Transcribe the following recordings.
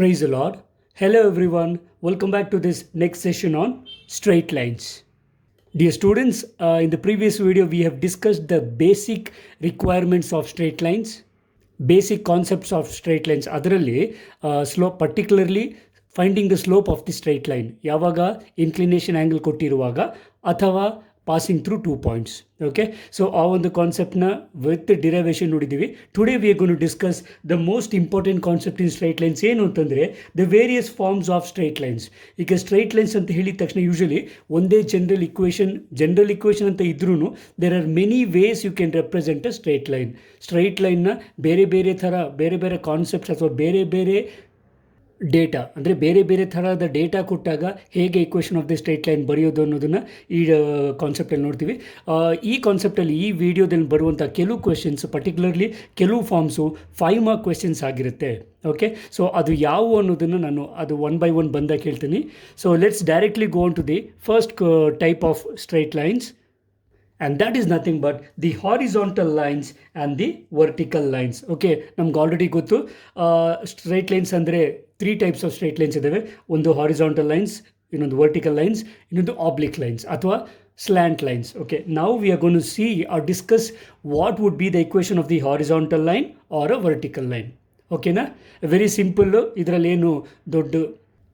Praise the Lord. Hello everyone. Welcome back to this next session on straight lines. Dear students, in the previous video we have discussed the basic requirements of straight lines, basic concepts of straight lines. ಅದರಲ್ಲಿ slope, particularly finding the slope of the straight line. ಯಾವಾಗ inclination angle ಕೊಟ್ಟಿರುವಾಗ ಅಥವಾ passing through 2 points. Okay, so ಆ ಒಂದು ಕಾನ್ಸೆಪ್ಟ್ನ with derivation ನೋಡಿದ್ದೀವಿ. Today we are gonna discuss the most important concept in straight lines. ಏನು ಅಂತಂದರೆ the various forms of straight lines. ಈಗ ಸ್ಟ್ರೈಟ್ ಲೈನ್ಸ್ ಅಂತ ಹೇಳಿದ ತಕ್ಷಣ ಯೂಶಲಿ ಒಂದೇ ಜನರಲ್ ಇಕ್ವೇಷನ್ ಅಂತ ಇದ್ರೂ there are many ways you can represent a straight line. Straight ಲೈನ್ನ ಬೇರೆ ಬೇರೆ ಥರ ಬೇರೆ ಬೇರೆ ಕಾನ್ಸೆಪ್ಟ್ಸ್ ಅಥವಾ ಬೇರೆ ಬೇರೆ ಡೇಟಾ ಅಂದರೆ ಬೇರೆ ಬೇರೆ ಥರದ ಡೇಟಾ ಕೊಟ್ಟಾಗ ಹೇಗೆ equation of the straight line ಬರೆಯೋದು ಅನ್ನೋದನ್ನು ಈ ಕಾನ್ಸೆಪ್ಟಲ್ಲಿ ನೋಡ್ತೀವಿ. ಈ ಕಾನ್ಸೆಪ್ಟಲ್ಲಿ ಈ ವಿಡಿಯೋದಲ್ಲಿ ಬರುವಂಥ ಕೆಲವು ಕ್ವೆಶನ್ಸ್, ಪರ್ಟಿಕ್ಯುಲರ್ಲಿ ಕೆಲವು ಫಾರ್ಮ್ಸು 5 ಮಾರ್ಕ್ ಕ್ವೆಶನ್ಸ್ ಆಗಿರುತ್ತೆ. ಓಕೆ, ಸೊ ಅದು ಯಾವುವು ಅನ್ನೋದನ್ನು ನಾನು ಅದು 1 by 1 ಬಂದಾಗ ಹೇಳ್ತೀನಿ. So let's directly go on to the first type of straight lines. And that is nothing but the horizontal lines and the vertical lines. Okay, ನಮ್ಗೆ already ಗೊತ್ತು ಸ್ಟ್ರೈಟ್ ಲೈನ್ಸ್ ಅಂದರೆ 3 ಟೈಪ್ಸ್ ಆಫ್ ಸ್ಟ್ರೈಟ್ ಲೈನ್ಸ್ ಇದ್ದಾವೆ. ಒಂದು horizontal lines, ಇನ್ನೊಂದು vertical lines, ಇನ್ನೊಂದು oblique lines ಅಥವಾ slant lines. Okay, ನಾವು we are gonna see or discuss what would be the equation of the horizontal line or a vertical line. ಓಕೆನಾ, very simple, ಇದರಲ್ಲೇನು ದೊಡ್ಡ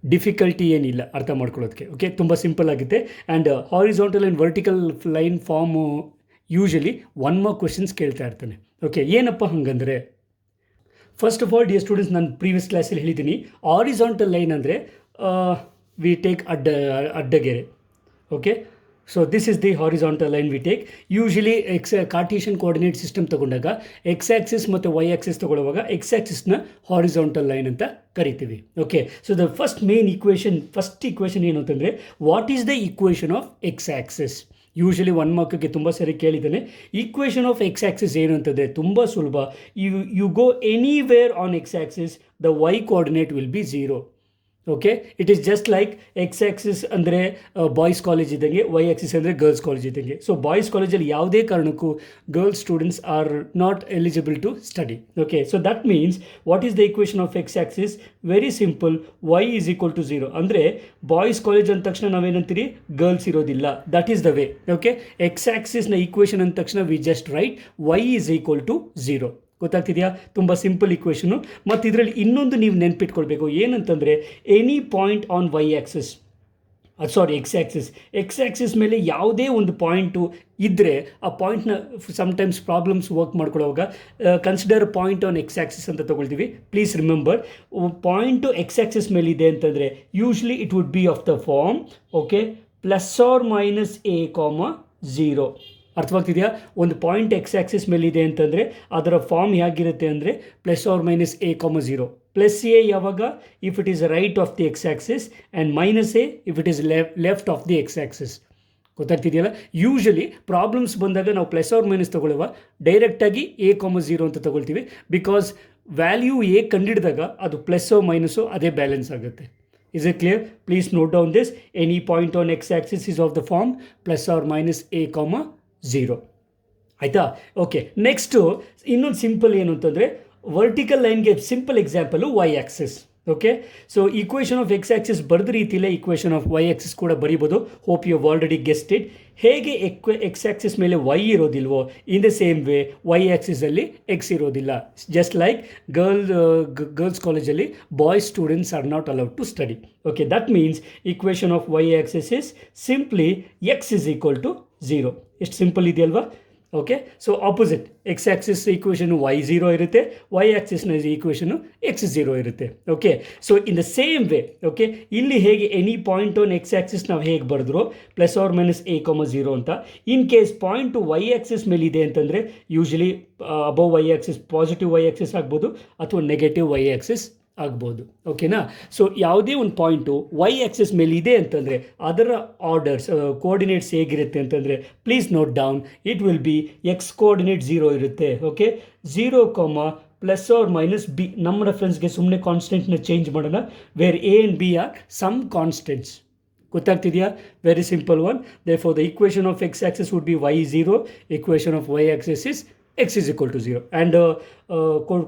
difficulty ಏನಿಲ್ಲ ಅರ್ಥ ಮಾಡ್ಕೊಳ್ಳೋದಕ್ಕೆ. ಓಕೆ, ತುಂಬ ಸಿಂಪಲ್ ಆಗುತ್ತೆ. And horizontal and vertical line form usually 1 mark questions ಕೇಳ್ತಾ ಇರ್ತಾನೆ. ಓಕೆ, ಏನಪ್ಪ ಹಂಗಂದರೆ, first of all dear students, ನಾನು ಪ್ರೀವಿಯಸ್ ಕ್ಲಾಸಲ್ಲಿ ಹೇಳಿದ್ದೀನಿ, ಹಾರಿಜಾಂಟಲ್ ಲೈನ್ ಅಂದರೆ ವಿ ಟೇಕ್ ಅಡ್ಡಗೆರೆ. Okay, so this is the horizontal line we take. Usually Cartesian coordinate system ತೊಗೊಂಡಾಗ ಎಕ್ಸ್ ಆ್ಯಕ್ಸಿಸ್ ಮತ್ತು ವೈ ಆ್ಯಕ್ಸಿಸ್ ತೊಗೊಳ್ಳುವಾಗ ಎಕ್ಸ್ ಆ್ಯಕ್ಸಿಸ್ನ ಹಾರಿಜಾಂಟಲ್ ಲೈನ್ ಅಂತ ಕರಿತೀವಿ. Okay, so the first equation ಏನು ಅಂತಂದರೆ, what is the equation of X axis? Usually 1 ಮಾರ್ಕ್ಗೆ ತುಂಬ ಸರಿ ಕೇಳಿದ್ದಾನೆ. ಈಕ್ವೇಷನ್ ಆಫ್ ಎಕ್ಸ್ ಆ್ಯಕ್ಸಿಸ್ ಏನು ಅಂತಂದರೆ ತುಂಬ ಸುಲಭ. You go anywhere on X axis, the Y coordinate will be 0. Okay, it is just like X axis ಅಂದರೆ ಬಾಯ್ಸ್ ಕಾಲೇಜ್ ಇದ್ದಂಗೆ, ವೈ ಆ್ಯಕ್ಸಿಸ್ ಅಂದರೆ ಗರ್ಲ್ಸ್ ಕಾಲೇಜ್ ಇದ್ದಂಗೆ. ಸೊ ಬಾಯ್ಸ್ ಕಾಲೇಜಲ್ಲಿ ಯಾವುದೇ ಕಾರಣಕ್ಕೂ girls students are not eligible to study. Okay, so that means what is the equation of X axis? Very simple, Y is equal to 0. ಅಂದರೆ boys college ಅಂದ ತಕ್ಷಣ ನಾವೇನಂತೀರಿ, girls ಇರೋದಿಲ್ಲ. That is the way. Okay, X ಆ್ಯಕ್ಸಿಸ್ನ equation ಅಂದ ತಕ್ಷಣ we just write Y is equal to 0. ಗೊತ್ತಾಗ್ತಿದೆಯಾ? ತುಂಬ simple equation. ಮತ್ತು ಇದರಲ್ಲಿ ಇನ್ನೊಂದು ನೀವು ನೆನ್ಪಿಟ್ಕೊಳ್ಬೇಕು, ಏನಂತಂದರೆ any point on Y axis, X axis ಮೇಲೆ ಯಾವುದೇ ಒಂದು ಪಾಯಿಂಟು ಇದ್ದರೆ ಆ ಪಾಯಿಂಟ್ನ ಸಮ್ಟೈಮ್ಸ್ ಪ್ರಾಬ್ಲಮ್ಸ್ ವರ್ಕ್ ಮಾಡ್ಕೊಳ್ಳೋವಾಗ consider point on X axis ಅಂತ ತೊಗೊಳ್ತೀವಿ. Please remember, point X axis ಮೇಲೆ ಇದೆ ಅಂತಂದರೆ usually it would be of the form, okay, +or-a, 0. ಅರ್ಥವಾಗ್ತಿದೆಯಾ? ಒಂದು ಪಾಯಿಂಟ್ ಎಕ್ಸ್ ಆ್ಯಕ್ಸಿಸ್ ಮೇಲಿದೆ ಅಂತಂದರೆ ಅದರ ಫಾರ್ಮ್ ಹೇಗಿರುತ್ತೆ ಅಂದರೆ +or-a, 0. +a ಯಾವಾಗ? If it is right of the X axis, and -a if it is left of the X axis. ಗೊತ್ತಾಗ್ತಿದೆಯಲ್ಲ? Usually problems ಬಂದಾಗ ನಾವು +or- ತೊಗೊಳ್ಳುವ ಡೈರೆಕ್ಟಾಗಿ a, 0 ಅಂತ ತೊಗೊಳ್ತೀವಿ. ಬಿಕಾಸ್ ವ್ಯಾಲ್ಯೂ a ಕಂಡಿಡಿದಾಗ ಅದು +or- ಅದೇ ಬ್ಯಾಲೆನ್ಸ್ ಆಗುತ್ತೆ. Is it clear? Please note down this. Any point on x axis is of the form +or-a, 0. ಆಯಿತಾ? ಓಕೆ, ನೆಕ್ಸ್ಟು ಇನ್ನೊಂದು ಸಿಂಪಲ್ ಏನು ಅಂತಂದರೆ, ವರ್ಟಿಕಲ್ ಲೈನ್ಗೆ simple example Y axis. Okay, so equation of X axis ಬರೆದ ರೀತಿಯಲ್ಲೇ equation of Y axis ಕೂಡ ಬರೀಬೋದು. Hope you have already guessed it. ಹೇಗೆ ಎಕ್ಸ್ ಆ್ಯಕ್ಸಿಸ್ ಮೇಲೆ ವೈ ಇರೋದಿಲ್ವೋ, in the same way Y ಆ್ಯಕ್ಸಿಸಲ್ಲಿ ಎಕ್ಸ್ ಇರೋದಿಲ್ಲ. ಜಸ್ಟ್ ಲೈಕ್ ಗರ್ಲ್ಸ್ ಕಾಲೇಜಲ್ಲಿ boys students are not allowed to study. Okay, that means equation of Y axis is simply X is equal to 0. ಎಷ್ಟು simple ಇದೆಯಲ್ವಾ? Okay, so opposite x axis equation y 0 ಇರುತ್ತೆ, y ಆ್ಯಕ್ಸಿಸ್ನ equation x 0 ಇರುತ್ತೆ. Okay, so in the same way, okay, ಇಲ್ಲಿ ಹೇಗೆ any point on X axis ನಾವು ಹೇಗೆ ಬರೆದ್ರು +or-a, 0 ಅಂತ. In case point y axis ಮೇಲಿದೆ ಅಂತಂದರೆ usually above y axis positive y axis ಆಗ್ಬೋದು ಅಥವಾ ನೆಗೆಟಿವ್ ವೈ ಆ್ಯಕ್ಸಿಸ್ ಆಗ್ಬೋದು. ಓಕೆನಾ? ಸೊ ಯಾವುದೇ ಒಂದು ಪಾಯಿಂಟು ವೈ ಆ್ಯಕ್ಸಿಸ್ ಮೇಲೆ ಇದೆ ಅಂತಂದರೆ ಅದರ ಆರ್ಡರ್ಸ್ ಕೋಆರ್ಡಿನೇಟ್ಸ್ ಹೇಗಿರುತ್ತೆ ಅಂತಂದರೆ, please note down, it will be x coordinate 0 ಇರುತ್ತೆ. Okay, 0, +or-b. ನಮ್ಮ ರೆಫರೆನ್ಸ್ಗೆ ಸುಮ್ಮನೆ ಕಾನ್ಸ್ಟೆಂಟ್ನ ಚೇಂಜ್ ಮಾಡೋಣ. Where a and b are some constants. ಗೊತ್ತಾಗ್ತಿದೆಯಾ? Very simple one. Therefore the equation of X axis would be y 0, equation of Y axis is x is equal to 0 and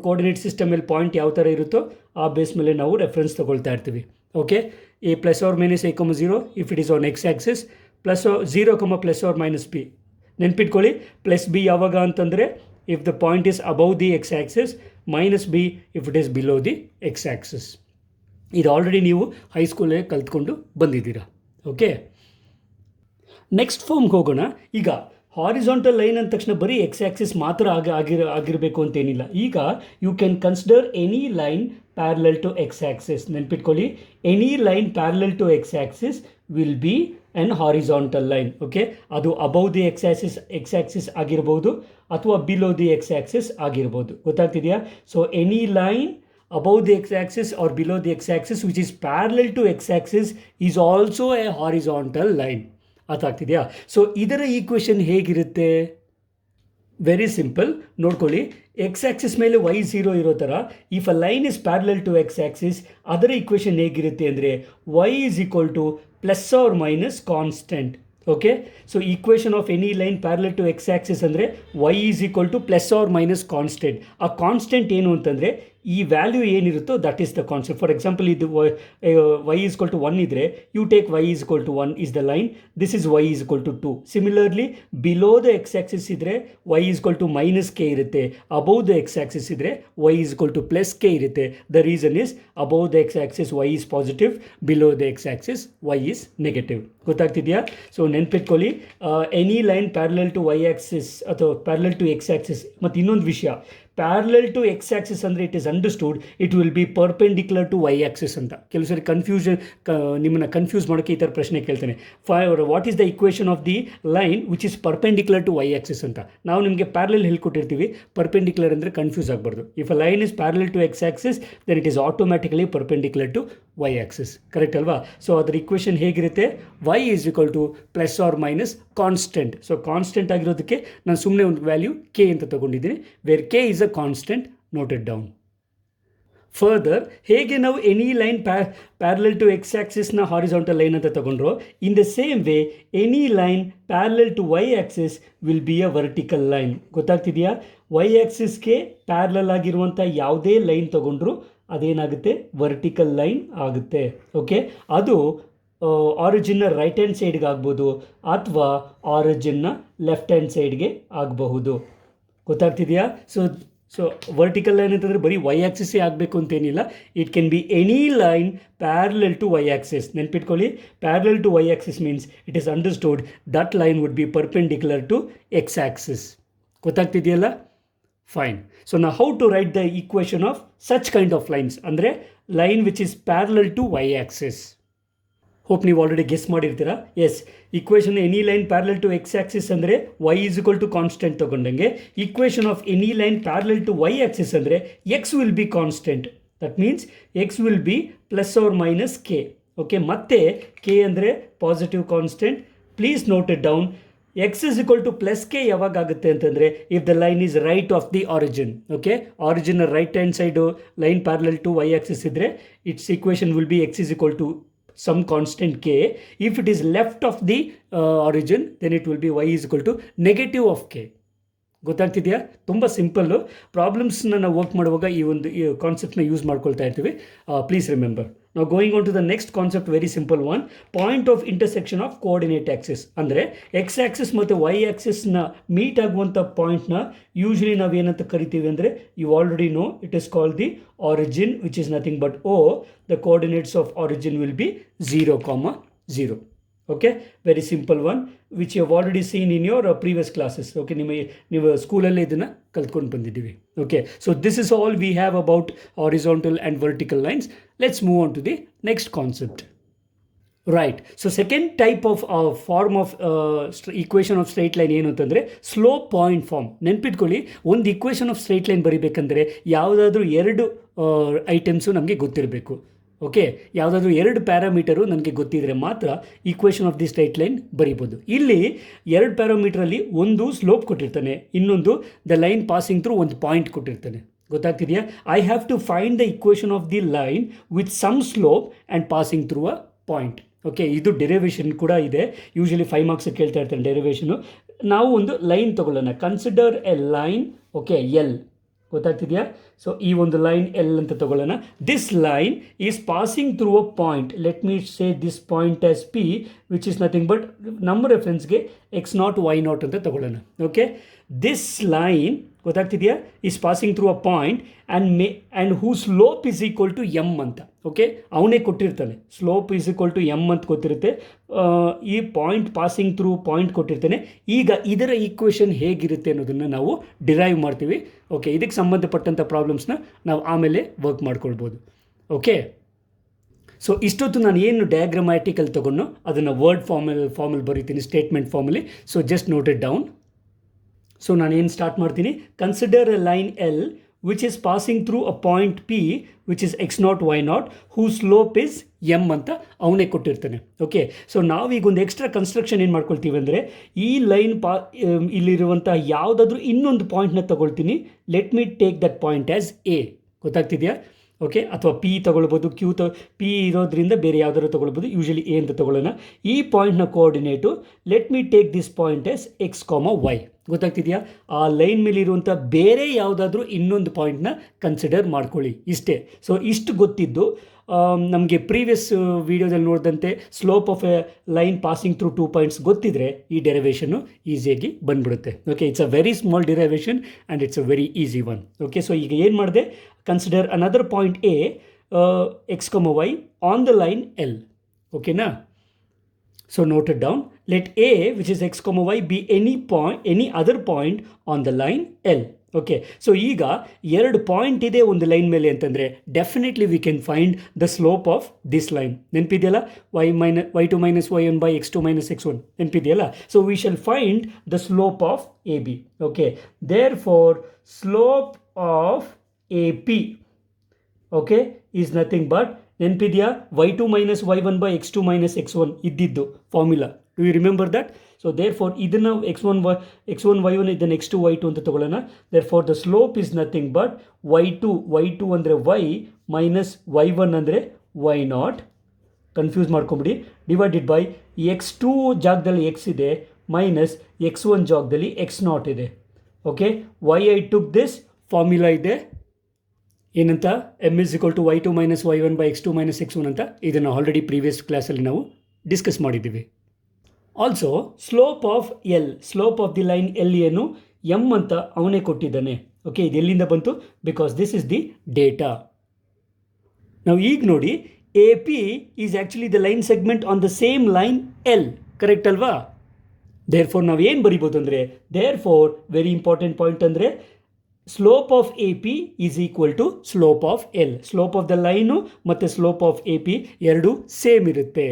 coordinate ಸಿಸ್ಟಮಲ್ಲಿ point ಯಾವ ಥರ ಇರುತ್ತೋ ಆ base ಮೇಲೆ ನಾವು reference ತೊಗೊಳ್ತಾ ಇರ್ತೀವಿ. Okay, A plus or minus A comma 0 if it is on X axis, plus 0 comma plus or minus B. ನೆನ್ಪಿಟ್ಕೊಳ್ಳಿ, ಪ್ಲಸ್ ಬಿ ಯಾವಾಗ ಅಂತಂದರೆ if the point is above the X axis, minus B if it is below the X axis. ಇದು already ನೀವು ಹೈಸ್ಕೂಲೇ ಕಲ್ತ್ಕೊಂಡು ಬಂದಿದ್ದೀರಾ. Okay, next ಫಾರ್ಮ್ಗೆ ಹೋಗೋಣ. ಈಗ ಹಾರಿಜಾಂಟಲ್ ಲೈನ್ ಅಂದ ತಕ್ಷಣ ಬರೀ ಎಕ್ಸ್ ಆ್ಯಕ್ಸಿಸ್ ಮಾತ್ರ ಆಗಿರಬೇಕು ಅಂತೇನಿಲ್ಲ. ಈಗ you can consider any line parallel to x axis. ನೆನ್ಪಿಟ್ಕೊಳ್ಳಿ, any line parallel to x axis will be an horizontal line. Okay, ಅದು ಅಬೌವ್ ದಿ ಎಕ್ಸ್ ಆ್ಯಕ್ಸಿಸ್ ಆಗಿರ್ಬೋದು ಅಥವಾ ಬಿಲೋ ದಿ ಎಕ್ಸ್ ಆ್ಯಕ್ಸಿಸ್ ಆಗಿರ್ಬೋದು. ಗೊತ್ತಾಗ್ತಿದೆಯಾ? So any line above the x-axis or below the x-axis which is parallel to x-axis is also a horizontal line. ಅರ್ಥ ಆಗ್ತಿದೆಯಾ? So ಇದರ equation ಹೇಗಿರುತ್ತೆ? Very simple. ನೋಡ್ಕೊಳ್ಳಿ, x axis ಮೇಲೆ y0 ಇರೋ ಥರ if a line is parallel to x axis, ಅದರ ಈಕ್ವೇಷನ್ ಹೇಗಿರುತ್ತೆ ಅಂದರೆ y is equal to plus or minus constant. Okay, so equation of any line parallel to x axis ಅಂದರೆ y is equal to plus or minus constant. ಆ constant ಏನು ಅಂತಂದರೆ ಈ value ಏನಿರುತ್ತೋ that is the constant. For example, ಇದು y is equal to 1 ಇದ್ದರೆ you take y is equal to 1 is the line, this is y is equal to 2. Similarly below the x axis ಇದ್ದರೆ y is equal to minus k ಇರುತ್ತೆ, above the x axis ಇದ್ದರೆ y is equal to plus k ಇರುತ್ತೆ. The reason is above the x axis y is positive, below the x axis y is negative. ಗೊತ್ತಾಗ್ತಿದೆಯಾ? So ನೆನ್ಪಿಟ್ಕೊಳ್ಳಿ, any line parallel to Y axis ಅಥವಾ parallel to x axis. ಮತ್ತು ಇನ್ನೊಂದು ವಿಷಯ, parallel to x axis ಅಂದರೆ it is understood it will be perpendicular to Y axis ಅಂತ. ಕೆಲವು ಸರಿ ನಿಮ್ಮನ್ನು ಕನ್ಫ್ಯೂಸ್ ಮಾಡೋಕ್ಕೆ ಈ ಥರ ಪ್ರಶ್ನೆ ಕೇಳ್ತೇನೆ. What is the equation of the line which is perpendicular to Y axis ಅಂತ. ನಾವು ನಿಮಗೆ ಪ್ಯಾರಲಲ್ ಹೇಳ್ಕೊಟ್ಟಿರ್ತೀವಿ, ಪರ್ಪೆಂಡಿಕ್ಯುಲರ್ ಅಂದರೆ ಕನ್ಫ್ಯೂಸ್ ಆಗಬಾರ್ದು. If a line is parallel to x axis then it is automatically perpendicular to Y axis. Correct ಅಲ್ವಾ? So ಅದರ equation ಹೇಗಿರುತ್ತೆ? y is equal to plus or minus constant. So constant ಆಗಿರೋದಕ್ಕೆ ನಾನು ಸುಮ್ಮನೆ ಒಂದು value k ಅಂತ ತೊಗೊಂಡಿದ್ದೀನಿ. Where k is a constant, noted down. Further, ಹೇಗೆ ನಾವು any line parallel to x ಆ್ಯಕ್ಸಿಸ್ನ ಹಾರಿಜಾಂಟಲ್ ಲೈನ್ ಅಂತ ತಗೊಂಡ್ರು, in the same way any line parallel to Y axis will be a vertical line. ಗೊತ್ತಾಗ್ತಿದೆಯಾ? Y ಆ್ಯಕ್ಸಿಸ್ಗೆ parallel ಆಗಿರುವಂಥ ಯಾವುದೇ line ತಗೊಂಡ್ರು ಅದೇನಾಗುತ್ತೆ? ವರ್ಟಿಕಲ್ ಲೈನ್ ಆಗುತ್ತೆ. ಓಕೆ, ಅದು ಆರಿಜಿನ್ನ ರೈಟ್ ಹ್ಯಾಂಡ್ ಸೈಡ್ಗೆ ಆಗ್ಬೋದು ಅಥವಾ ಆರಿಜಿನ್ನ ಲೆಫ್ಟ್ ಹ್ಯಾಂಡ್ ಸೈಡ್ಗೆ ಆಗಬಹುದು. ಗೊತ್ತಾಗ್ತಿದೆಯಾ? ಸೊ ವರ್ಟಿಕಲ್ ಲೈನ್ ಅಂತಂದರೆ ಬರೀ ವೈ ಆ್ಯಕ್ಸಿಸ್ಸೇ ಆಗಬೇಕು ಅಂತೇನಿಲ್ಲ. It can be any line parallel to Y axis. ನೆನ್ಪಿಟ್ಕೊಳ್ಳಿ, parallel to Y axis means it is understood that line would be perpendicular to x axis. ಗೊತ್ತಾಗ್ತಿದೆಯಲ್ಲ? Fine. So ನಾ how to write the equation of such kind of lines ಅಂದರೆ line which is parallel to Y axis. Hope ನೀವು already guess ಮಾಡಿರ್ತೀರಾ. Yes, equation any line parallel to x axis ಅಂದರೆ y is equal to constant ತೊಗೊಂಡಂಗೆ, equation of any line parallel to Y axis ಅಂದರೆ x will be constant. That means x will be plus or minus k. Okay, ಮತ್ತೆ k ಅಂದರೆ positive constant. Please note it down. X is equal to plus k ಯಾವಾಗ ಆಗುತ್ತೆ ಅಂತಂದರೆ if the line is right of the origin. Okay, origin right hand side line parallel to Y axis ಇದ್ದರೆ its equation will be x is equal to some constant k. If it is left of the origin then it will be y is equal to negative of k. ಗೊತ್ತಾಗ್ತಿದೆಯಾ? ತುಂಬ simple. ಪ್ರಾಬ್ಲಮ್ಸ್ನ ನಾವು work ಮಾಡುವಾಗ ಈ ಒಂದು ಕಾನ್ಸೆಪ್ಟ್ನ use ಮಾಡ್ಕೊಳ್ತಾ ಇರ್ತೀವಿ. Please remember. ನಾವು going on to the next concept, very simple one. Point of intersection of coordinate axis ಅಂದರೆ x axis ಮತ್ತು ವೈ ಆ್ಯಕ್ಸಿಸ್ನ ಮೀಟ್ ಆಗುವಂಥ ಪಾಯಿಂಟ್ನ ಯೂಶ್ವಲಿ ನಾವು ಏನಂತ ಕರಿತೀವಿ ಅಂದರೆ you already know it is called the origin which is nothing but O. The coordinates of origin will be 0, 0. Okay, very simple one which you have already seen in your previous classes. Okay, ನೀವು ಸ್ಕೂಲಲ್ಲೇ ಇದನ್ನು ಕಲ್ತ್ಕೊಂಡು ಬಂದಿದ್ದೀವಿ. Okay, so this is all we have about horizontal and vertical lines. Let's move on to the next concept. Right. So second type of form of equation of straight line ಏನು ಅಂತಂದರೆ slope point form. ನೆನ್ಪಿಟ್ಕೊಳ್ಳಿ, ಒಂದು equation of straight line ಬರೀಬೇಕಂದ್ರೆ ಯಾವುದಾದ್ರೂ ಎರಡು items ನಮಗೆ ಗೊತ್ತಿರಬೇಕು. Okay, ಯಾವುದಾದ್ರೂ ಎರಡು ಪ್ಯಾರಾಮೀಟರು ನನಗೆ ಗೊತ್ತಿದ್ರೆ ಮಾತ್ರ equation of the straight line ಬರೀಬೋದು. ಇಲ್ಲಿ ಎರಡು ಪ್ಯಾರಾಮೀಟ್ರಲ್ಲಿ ಒಂದು ಸ್ಲೋಪ್ ಕೊಟ್ಟಿರ್ತಾನೆ, ಇನ್ನೊಂದು ದ ಲೈನ್ ಪಾಸಿಂಗ್ ಥ್ರೂ ಒಂದು ಪಾಯಿಂಟ್ ಕೊಟ್ಟಿರ್ತಾನೆ. ಗೊತ್ತಾಗ್ತಿದೆಯಾ? I have to find the equation of the line with some slope and passing through a point. Okay, ಇದು ಡೆರಿವೇಷನ್ ಕೂಡ ಇದೆ. ಯೂಶಲಿ 5 ಮಾರ್ಕ್ಸ್ ಕೇಳ್ತಾ ಇರ್ತಾನೆ ಡೆರಿವೇಷನು. ನಾವು ಒಂದು ಲೈನ್ ತಗೊಳ್ಳೋಣ. Consider a line, okay, l ಗೊತ್ತಾಗ್ತಿದೆಯಾ? ಸೊ ಈ ಒಂದು ಲೈನ್ ಎಲ್ ಅಂತ ತಗೊಳ್ಳೋಣ. This line is passing through a point. Let me say this point as p, which is nothing but ನಮ್ಮ ರೆಫರೆನ್ಸ್ಗೆ x0 y0 ಅಂತ ತಗೊಳ್ಳೋಣ. ಓಕೆ, ದಿಸ್ ಲೈನ್ ಗೊತ್ತಾಗ್ತಿದೆಯಾ is passing through a point and whose slope is equal to m ಅಂತ. Okay, ಅವನೇ ಕೊಟ್ಟಿರ್ತಾನೆ, slope is equal to m ಅಂತ ಗೊತ್ತಿರುತ್ತೆ. ಈ ಪಾಯಿಂಟ್ ಪಾಸಿಂಗ್ ಥ್ರೂ ಪಾಯಿಂಟ್ ಕೊಟ್ಟಿರ್ತಾನೆ. ಈಗ ಇದರ ಈಕ್ವೇಷನ್ ಹೇಗಿರುತ್ತೆ ಅನ್ನೋದನ್ನು ನಾವು ಡಿರೈವ್ ಮಾಡ್ತೀವಿ. ಓಕೆ, ಇದಕ್ಕೆ ಸಂಬಂಧಪಟ್ಟಂಥ ಪ್ರಾಬ್ಲಮ್ಸ್ನ ನಾವು ಆಮೇಲೆ ವರ್ಕ್ ಮಾಡ್ಕೊಳ್ಬೋದು. ಓಕೆ, ಸೊ ಇಷ್ಟೊತ್ತು ನಾನು ಏನು ಡಯಾಗ್ರಮ್ಯಾಟಿಕಲ್ ತೊಗೊಂಡು ಅದನ್ನು ವರ್ಡ್ ಫಾರ್ಮಲ್ಲಿ ಬರೀತೀನಿ, ಸ್ಟೇಟ್ಮೆಂಟ್ ಫಾರ್ಮಲ್ಲಿ. So just note it down. So ನಾನು ಏನು ಸ್ಟಾರ್ಟ್ ಮಾಡ್ತೀನಿ. Consider a line L which is passing through a point P which is x0 y0 who slope is M ಅಂತ ಅವನೇ ಕೊಟ್ಟಿರ್ತಾನೆ. ಓಕೆ, ಸೊ ನಾವೀಗ ಒಂದು ಎಕ್ಸ್ಟ್ರಾ ಕನ್ಸ್ಟ್ರಕ್ಷನ್ ಏನು ಮಾಡ್ಕೊಳ್ತೀವಿ ಅಂದರೆ, ಈ ಲೈನ್ ಇಲ್ಲಿರುವಂಥ ಯಾವುದಾದ್ರೂ ಇನ್ನೊಂದು ಪಾಯಿಂಟ್ನ ತಗೊಳ್ತೀನಿ. Let me take that point as a. ಗೊತ್ತಾಗ್ತಿದೆಯಾ? ಓಕೆ, ಅಥವಾ ಪಿ ತೊಗೊಳ್ಬೋದು, ಪಿ ಇರೋದ್ರಿಂದ ಬೇರೆ ಯಾವುದಾದ್ರು ತೊಗೊಳ್ಬೋದು. ಯೂಶಲಿ ಎ ಅಂತ ತೊಗೊಳ್ಳೋಣ. ಈ ಪಾಯಿಂಟ್ನ ಕೋಆರ್ಡಿನೇಟು let me take this point as x, y. ಗೊತ್ತಾಗ್ತಿದೆಯಾ? ಆ ಲೈನ್ ಮೇಲೆ ಇರುವಂಥ ಬೇರೆ ಯಾವುದಾದ್ರೂ ಇನ್ನೊಂದು ಪಾಯಿಂಟ್ನ ಕನ್ಸಿಡರ್ ಮಾಡ್ಕೊಳ್ಳಿ. ಇಷ್ಟೇ. ಸೊ ಇಷ್ಟು ಗೊತ್ತಿದ್ದು ನಮಗೆ ಪ್ರೀವಿಯಸ್ ವೀಡಿಯೋದಲ್ಲಿ ನೋಡಿದಂತೆ slope of a line passing through 2 points ಗೊತ್ತಿದ್ರೆ ಈ ಡೆರಿವೇಷನ್ನು ಈಸಿಯಾಗಿ ಬಂದ್ಬಿಡುತ್ತೆ. Okay, it's a very small derivation and it's a very easy one. Okay, so ಈಗ ಏನು ಮಾಡಿದೆ, consider another point A x, y on the line L. ಓಕೆನಾ? So note it down. Let A, which is x, y, be any other point on the line L. Okay, so ಈಗ 2 point ಇದೆ ಒಂದು line ಮೇಲೆ ಅಂತಂದರೆ definitely we can find the slope of this line. ನೆನಪಿದೆಯಲ್ಲ? y2 minus y1 by x2 minus x1 ನೆನಪಿದೆಯಲ್ಲ? So we shall find the slope of A b. Okay, therefore slope of A p, okay, is nothing but ನೆನಪಿದೆಯಾ y2 minus y1 by x2 minus x1 ಇದ್ದಿದ್ದು formula. Do you remember that? So therefore ಇದನ್ನು x1 y1 ಇದನ್ನು x2 y2 ಅಂತ ತೊಗೊಳ್ಳೋಣ. Therefore the slope is nothing but y2 ಅಂದರೆ y minus y1 ಅಂದರೆ y0, confuse ಮಾಡ್ಕೊಂಬಿಡಿ, divided by x2 ಜಾಗದಲ್ಲಿ x ಇದೆ ಮೈನಸ್ x1 ಜಾಗದಲ್ಲಿ x0 ಇದೆ. Okay, why I took this formula ಇದೆ ಏನಂತ, m is equal to y2 minus y1 by x2 minus x1 ಅಂತ. ಇದನ್ನು ಆಲ್ರೆಡಿ ಪ್ರೀವಿಯಸ್ ಕ್ಲಾಸಲ್ಲಿ ನಾವು ಡಿಸ್ಕಸ್ ಮಾಡಿದ್ದೀವಿ. Also slope of l, slope of the line l ಏನು ಎಮ್ ಅಂತ ಅವನೇ ಕೊಟ್ಟಿದ್ದಾನೆ. ಓಕೆ, ಇದು ಎಲ್ಲಿಂದ ಬಂತು? Because this is the data. ನಾವು ಈಗ ನೋಡಿ, a p is actually the line segment on the same line l, correct ಅಲ್ವಾ? ದೇರ್ ಫೋರ್ ನಾವು ಏನು ಬರಿಬೋದು ಅಂದರೆ, therefore very important point ಅಂದರೆ slope of A p is equal to slope of l. Slope of the line ಮತ್ತು slope of A p ಎರಡೂ same ಇರುತ್ತೆ.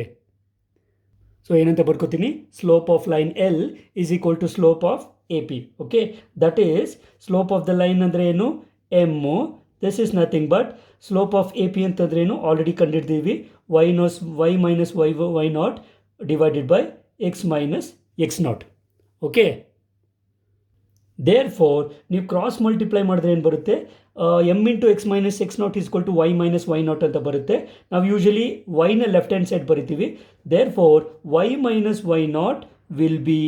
So ಏನಂತ ಬರ್ಕೋತೀನಿ, slope of line l is equal to slope of A p. Okay, that is slope of the line ಅಂದರೆ ಏನು, m. This is nothing but slope of A p ಅಂತಂದ್ರೆ ಏನು, already ಕಂಡಿಡ್ತೀವಿ, y minus y0 divided by x minus x0. Okay, therefore ನೀವು cross multiply ಮಾಡಿದ್ರೆ ಏನು ಬರುತ್ತೆ, m into x minus x0 is equal to y minus y0 ಅಂತ ಬರುತ್ತೆ. ನಾವು ಯೂಶಲಿ ವೈನ ಲೆಫ್ಟ್ ಹ್ಯಾಂಡ್ ಸೈಡ್ ಬರಿತೀವಿ. Therefore y minus y0 will be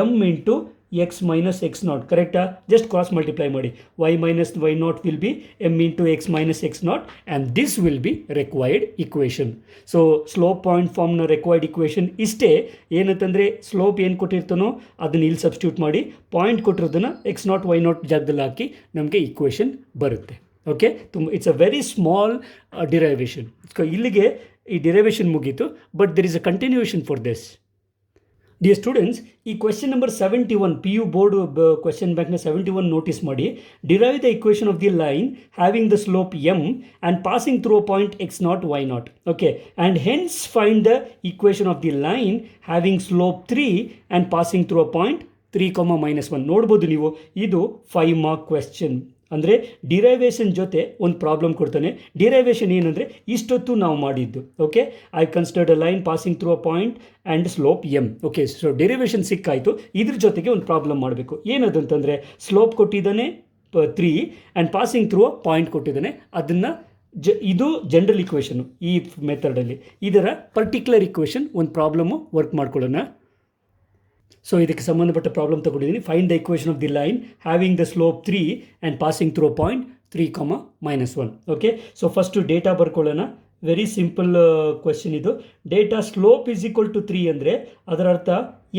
m into x minus x0, ಕರೆಕ್ಟಾ? ಜಸ್ಟ್ ಕ್ರಾಸ್ ಮಲ್ಟಿಪ್ಲೈ ಮಾಡಿ. y minus y0 will be m into x minus x0 and this will be required equation. So slope point ಫಾರ್ಮ್ನ required equation ಇಷ್ಟೇ. ಏನಂತಂದರೆ slope ಏನು ಕೊಟ್ಟಿರ್ತಾನೋ ಅದನ್ನು ಇಲ್ಲಿ substitute ಮಾಡಿ, point ಕೊಟ್ಟಿರೋದನ್ನು x0 y0 ಜಾಗದಲ್ಲಿ ಹಾಕಿ ನಮಗೆ ಇಕ್ವೇಷನ್ ಬರುತ್ತೆ. Okay, it's a very small derivation. ಇಲ್ಲಿಗೆ ಈ ಡಿರೈವೇಷನ್ ಮುಗೀತು, but there is a continuation for this. Dear students, ಈ question number 71 P U board question ಬ್ಯಾಂಕ್ನ 71 ನೋಟಿಸ್ ಮಾಡಿ. Derive the equation of the line having the slope m and passing through a point x0 y0. Okay, and hence find the equation of the line having slope 3 and passing through a point 3, -1. ನೋಡ್ಬೋದು ನೀವು, ಇದು 5 mark question. ಅಂದರೆ derivation ಜೊತೆ ಒಂದು problem ಕೊಡ್ತಾನೆ. Derivation ಏನಂದರೆ ಇಷ್ಟೊತ್ತು ನಾವು ಮಾಡಿದ್ದು. Okay, I considered a line passing through a point and slope m. Okay, so derivation ಸಿಕ್ಕಾಯಿತು. ಇದ್ರ ಜೊತೆಗೆ ಒಂದು ಪ್ರಾಬ್ಲಮ್ ಮಾಡಬೇಕು. ಏನದು ಅಂತಂದರೆ ಸ್ಲೋಪ್ ಕೊಟ್ಟಿದ್ದಾನೆ 3 and passing through a point ಕೊಟ್ಟಿದ್ದಾನೆ. ಅದನ್ನು ಇದು ಜನರಲ್ ಇಕ್ವೇಷನು. ಈ ಮೆಥಡಲ್ಲಿ ಇದರ ಪರ್ಟಿಕ್ಯುಲರ್ ಇಕ್ವೇಷನ್ ಒಂದು ಪ್ರಾಬ್ಲಮ್ಮು ವರ್ಕ್ ಮಾಡ್ಕೊಳ್ಳೋಣ. ಸೊ ಇದಕ್ಕೆ ಸಂಬಂಧಪಟ್ಟ ಪ್ರಾಬ್ಲಮ್ ತಗೊಂಡಿದ್ದೀನಿ. Find the equation of the line having the slope 3 and passing through a point 3, -1. Okay, so first data ಬರ್ಕೊಳ್ಳೋಣ. ವೆರಿ ಸಿಂಪಲ್ ಕ್ವೆಶನ್ ಇದು. Data slope is equal to 3 ಅಂದರೆ ಅದರ ಅರ್ಥ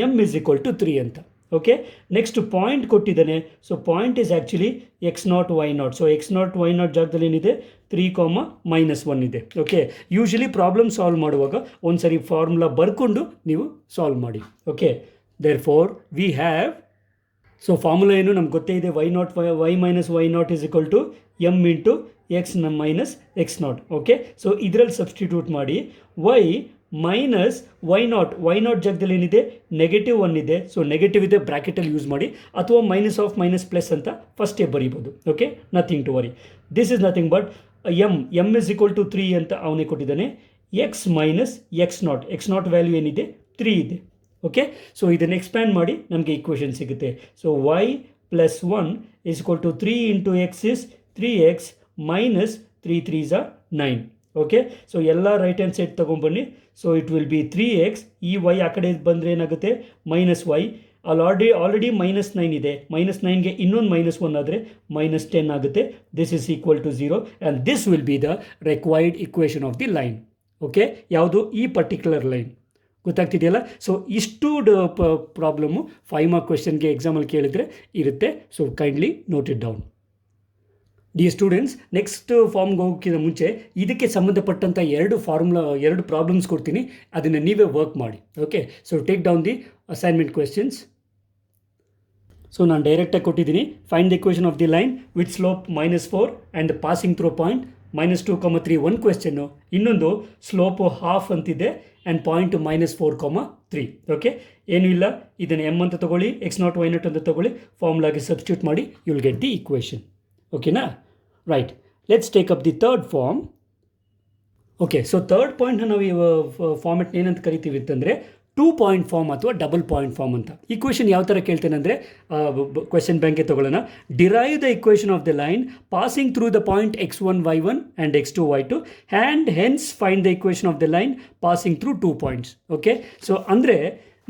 ಎಮ್ ಈಸ್ ಈಕ್ವಲ್ ಟು 3 ಅಂತ. Okay, next point ಕೊಟ್ಟಿದ್ದಾನೆ. So point is actually x0 y0. So x0 y0 ಜಾಗದಲ್ಲಿ ಏನಿದೆ 3, -1 ಇದೆ. ಓಕೆ, ಯೂಶಲಿ ಪ್ರಾಬ್ಲಮ್ ಸಾಲ್ವ್ ಮಾಡುವಾಗ ಒಂದು ಸರಿ ಫಾರ್ಮುಲಾ ಬರ್ಕೊಂಡು ನೀವು ಸಾಲ್ವ್ ಮಾಡಿ. Okay, therefore we have, so formula ಏನು ನಮ್ಗೆ ಗೊತ್ತೇ ಇದೆ, y minus y0 is equal to m into x minus x0. Okay, so ಇದರಲ್ಲಿ ಸಬ್ಸ್ಟಿಟ್ಯೂಟ್ ಮಾಡಿ y ಮೈನಸ್ y0 ಜಾಗದಲ್ಲಿ ಏನಿದೆ -1 ಇದೆ. ಸೊ ನೆಗೆಟಿವ್ ಇದೆ, ಬ್ರ್ಯಾಕೆಟಲ್ಲಿ ಯೂಸ್ ಮಾಡಿ, ಅಥವಾ ಮೈನಸ್ ಪ್ಲಸ್ ಅಂತ ಫಸ್ಟೇ ಬರೀಬೋದು. Okay, nothing to worry. This is nothing but m is equal to 3 ಅಂತ ಅವನೇ ಕೊಟ್ಟಿದ್ದಾನೆ. x ಮೈನಸ್ x0 ವ್ಯಾಲ್ಯೂ ಏನಿದೆ 3 ಇದೆ. ಓಕೆ, ಸೊ ಇದನ್ನು ಎಕ್ಸ್ಪ್ಯಾಂಡ್ ಮಾಡಿ ನಮಗೆ ಇಕ್ವೇಷನ್ ಸಿಗುತ್ತೆ. So y plus 1 is equal to 3 into x is 3x minus 3 3s are 9. Okay, so ಎಲ್ಲ ರೈಟ್ ಹ್ಯಾಂಡ್ ಸೈಡ್ ತೊಗೊಂಬನ್ನಿ. So it will be 3x, ಈ y ಆ ಕಡೆ ಬಂದರೆ ಏನಾಗುತ್ತೆ -y. ಆಲ್ರೆಡಿ -9 ಇದೆ, -9ಗೆ ಇನ್ನೊಂದು -1 ಆದರೆ -10 ಆಗುತ್ತೆ. This is equal to 0 and this will be the required equation of the line. Okay, ಯಾವುದು ಈ ಪರ್ಟಿಕ್ಯುಲರ್ ಲೈನ್, ಗೊತ್ತಾಗ್ತಿದೆಯಲ್ಲ. ಸೊ ಇಷ್ಟು ಪ್ರಾಬ್ಲಮ್ಮು 5 ಮಾರ್ಕ್ ಕ್ವೆಶನ್ಗೆ ಎಕ್ಸಾಮಲ್ಲಿ ಕೇಳಿದರೆ ಇರುತ್ತೆ. So kindly note it down. Dear students, next ಫಾರ್ಮ್ಗೆ ಹೋಗೋಕ್ಕಿಂತ ಮುಂಚೆ ಇದಕ್ಕೆ ಸಂಬಂಧಪಟ್ಟಂಥ ಎರಡು ಪ್ರಾಬ್ಲಮ್ಸ್ ಕೊಡ್ತೀನಿ, ಅದನ್ನು ನೀವೇ ವರ್ಕ್ ಮಾಡಿ. Okay, so take down the assignment questions. So ನಾನು ಡೈರೆಕ್ಟಾಗಿ ಕೊಟ್ಟಿದ್ದೀನಿ. Find the equation of the line with slope -4 and passing through point -2, 3 ಒಂದು ಕ್ವೆಶ್ಚನ್ನು. ಇನ್ನೊಂದು ಸ್ಲೋಪು ಹಾಫ್ ಅಂತಿದೆ ಆ್ಯಂಡ್ ಪಾಯಿಂಟ್ -4, 3. ಓಕೆ, ಏನೂ ಇಲ್ಲ, ಇದನ್ನು ಎಮ್ ಅಂತ ತೊಗೊಳ್ಳಿ, x0 y0 ಅಂತ ತೊಗೊಳ್ಳಿ, ಫಾರ್ಮುಲಾಗೆ ಸಬ್ಸ್ಟಿಟ್ಯೂಟ್ ಮಾಡಿ, you will get the equation. ಓಕೆನಾ? Right, let's take up the third form. Okay, so third ಪಾಯಿಂಟ್ನ ನಾವು ಫಾರ್ಮೆಟ್ ಏನಂತ ಕರಿತೀವಿ ಅಂತಂದರೆ 2 ಪಾಯಿಂಟ್ ಫಾರ್ಮ್ ಅಥವಾ ಡಬಲ್ ಪಾಯಿಂಟ್ ಫಾರ್ಮ್ ಅಂತ. ಇಕ್ವೇಷನ್ ಯಾವ ಥರ ಕೇಳ್ತೇನೆ ಅಂದರೆ, ಕ್ವೆಶನ್ ಬ್ಯಾಂಕ್ಗೆ ತೊಗೊಳ್ಳೋಣ. Derive the equation of the line passing through the point x1 y1 and x2 y2 and hence find the equation of the line passing through 2 points. Okay, so ಅಂದರೆ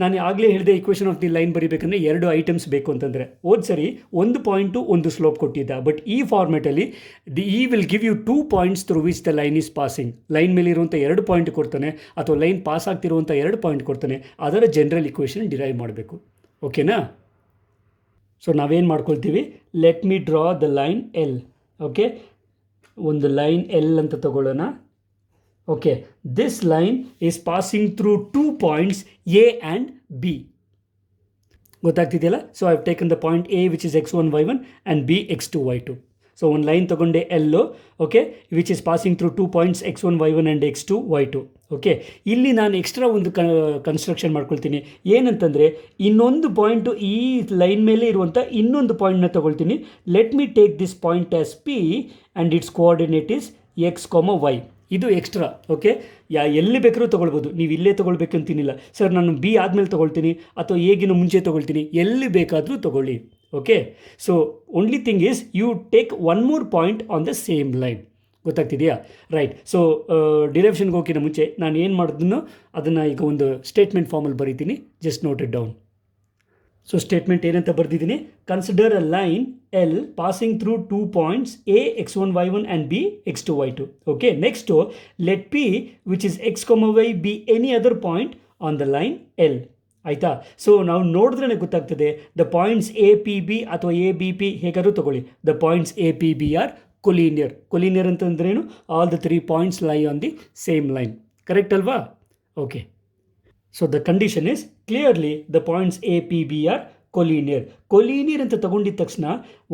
ನಾನು ಆಗಲೇ ಹೇಳಿದೆ, ಇಕ್ವೇಷನ್ ಆಫ್ ದಿ ಲೈನ್ ಬರೀಬೇಕಂದ್ರೆ 2 items ಬೇಕು ಅಂತಂದರೆ. ಸರಿ, ಒಂದು point ಒಂದು ಸ್ಲೋಪ್ ಕೊಟ್ಟಿದ್ದ, ಬಟ್ ಈ ಫಾರ್ಮೆಟಲ್ಲಿ ಈ will give you 2 points through which the line is passing. Line ಮೇಲೆ ಇರುವಂಥ 2 ಪಾಯಿಂಟ್ ಕೊಡ್ತಾನೆ, ಅಥವಾ ಲೈನ್ ಪಾಸ್ ಆಗ್ತಿರುವಂಥ 2 ಪಾಯಿಂಟ್ ಕೊಡ್ತಾನೆ. ಅದರ ಜನರಲ್ ಇಕ್ವೇಷನ್ ಡಿರೈವ್ ಮಾಡಬೇಕು. ಓಕೆನಾ? ಸೊ ನಾವೇನು ಮಾಡ್ಕೊಳ್ತೀವಿ, let me draw the line L. Okay, ಒಂದು ಲೈನ್ ಎಲ್ ಅಂತ ತಗೊಳ್ಳೋಣ. Okay, this line is passing through 2 points A and B. ಗೊತ್ತಾಗ್ತಿದೆಯಲ್ಲ? So I've taken the point A which is x1 y1 and B x2 y2. So ಒಂದು line ತಗೊಂಡೆ ಎಲ್ಲೋ, okay, which is passing through 2 points x1 y1 and x2 y2. Okay, ಇಲ್ಲಿ ನಾನು extra ಒಂದು construction ಮಾಡ್ಕೊಳ್ತೀನಿ. ಏನಂತಂದರೆ, ಇನ್ನೊಂದು ಪಾಯಿಂಟು ಈ ಲೈನ್ ಮೇಲೆ ಇರುವಂಥ ಇನ್ನೊಂದು ಪಾಯಿಂಟ್ನ ತೊಗೊಳ್ತೀನಿ. Let me take this point as P and it's coordinate is x, y. ಇದು ಎಕ್ಸ್ಟ್ರಾ. ಓಕೆ, ಎಲ್ಲಿ ಬೇಕಾದ್ರೂ ತೊಗೊಳ್ಬೋದು, ನೀವು ಇಲ್ಲೇ ತೊಗೊಳ್ಬೇಕಂತೀನಿಲ್ಲ. ಸರ್ ನಾನು B ಆದಮೇಲೆ ತೊಗೊಳ್ತೀನಿ ಅಥವಾ ಹೇಗಿನ ಮುಂಚೆ ತೊಗೊಳ್ತೀನಿ, ಎಲ್ಲಿ ಬೇಕಾದರೂ ತೊಗೊಳ್ಳಿ. Okay, so only thing is you take 1 more point on the same line. ಗೊತ್ತಾಗ್ತಿದೆಯಾ? ರೈಟ್. ಸೊ ಡಿರೈವೇಷನ್ಗೆ ಹೋಗೋಕ್ಕಿಂತ ಮುಂಚೆ ನಾನು ಏನು ಮಾಡಿದ್ನೋ ಅದನ್ನು ಈಗ ಒಂದು ಸ್ಟೇಟ್ಮೆಂಟ್ ಫಾರ್ಮಲ್ಲಿ ಬರೀತೀನಿ. Just note it down. So statement ಏನಂತ ಬರೆದಿದ್ದೀನಿ, consider a line L passing through 2 points A x1 y1 and B x2 y2. Okay, next let P which is x, y be any other point on the line L. ಆಯಿತಾ? So ನಾವು ನೋಡಿದ್ರೇ ಗೊತ್ತಾಗ್ತದೆ, the points APB ಅಥವಾ ABP ಹೇಗಾದರೂ ತೊಗೊಳ್ಳಿ, the points APB are collinear ಅಂತಂದ್ರೇನು, all the 3 points lie on the same line. Correct ಅಲ್ವಾ? Okay, so the condition is clearly the points APB are collinear ಅಂತ ತಗೊಂಡಿದ್ದ ತಕ್ಷಣ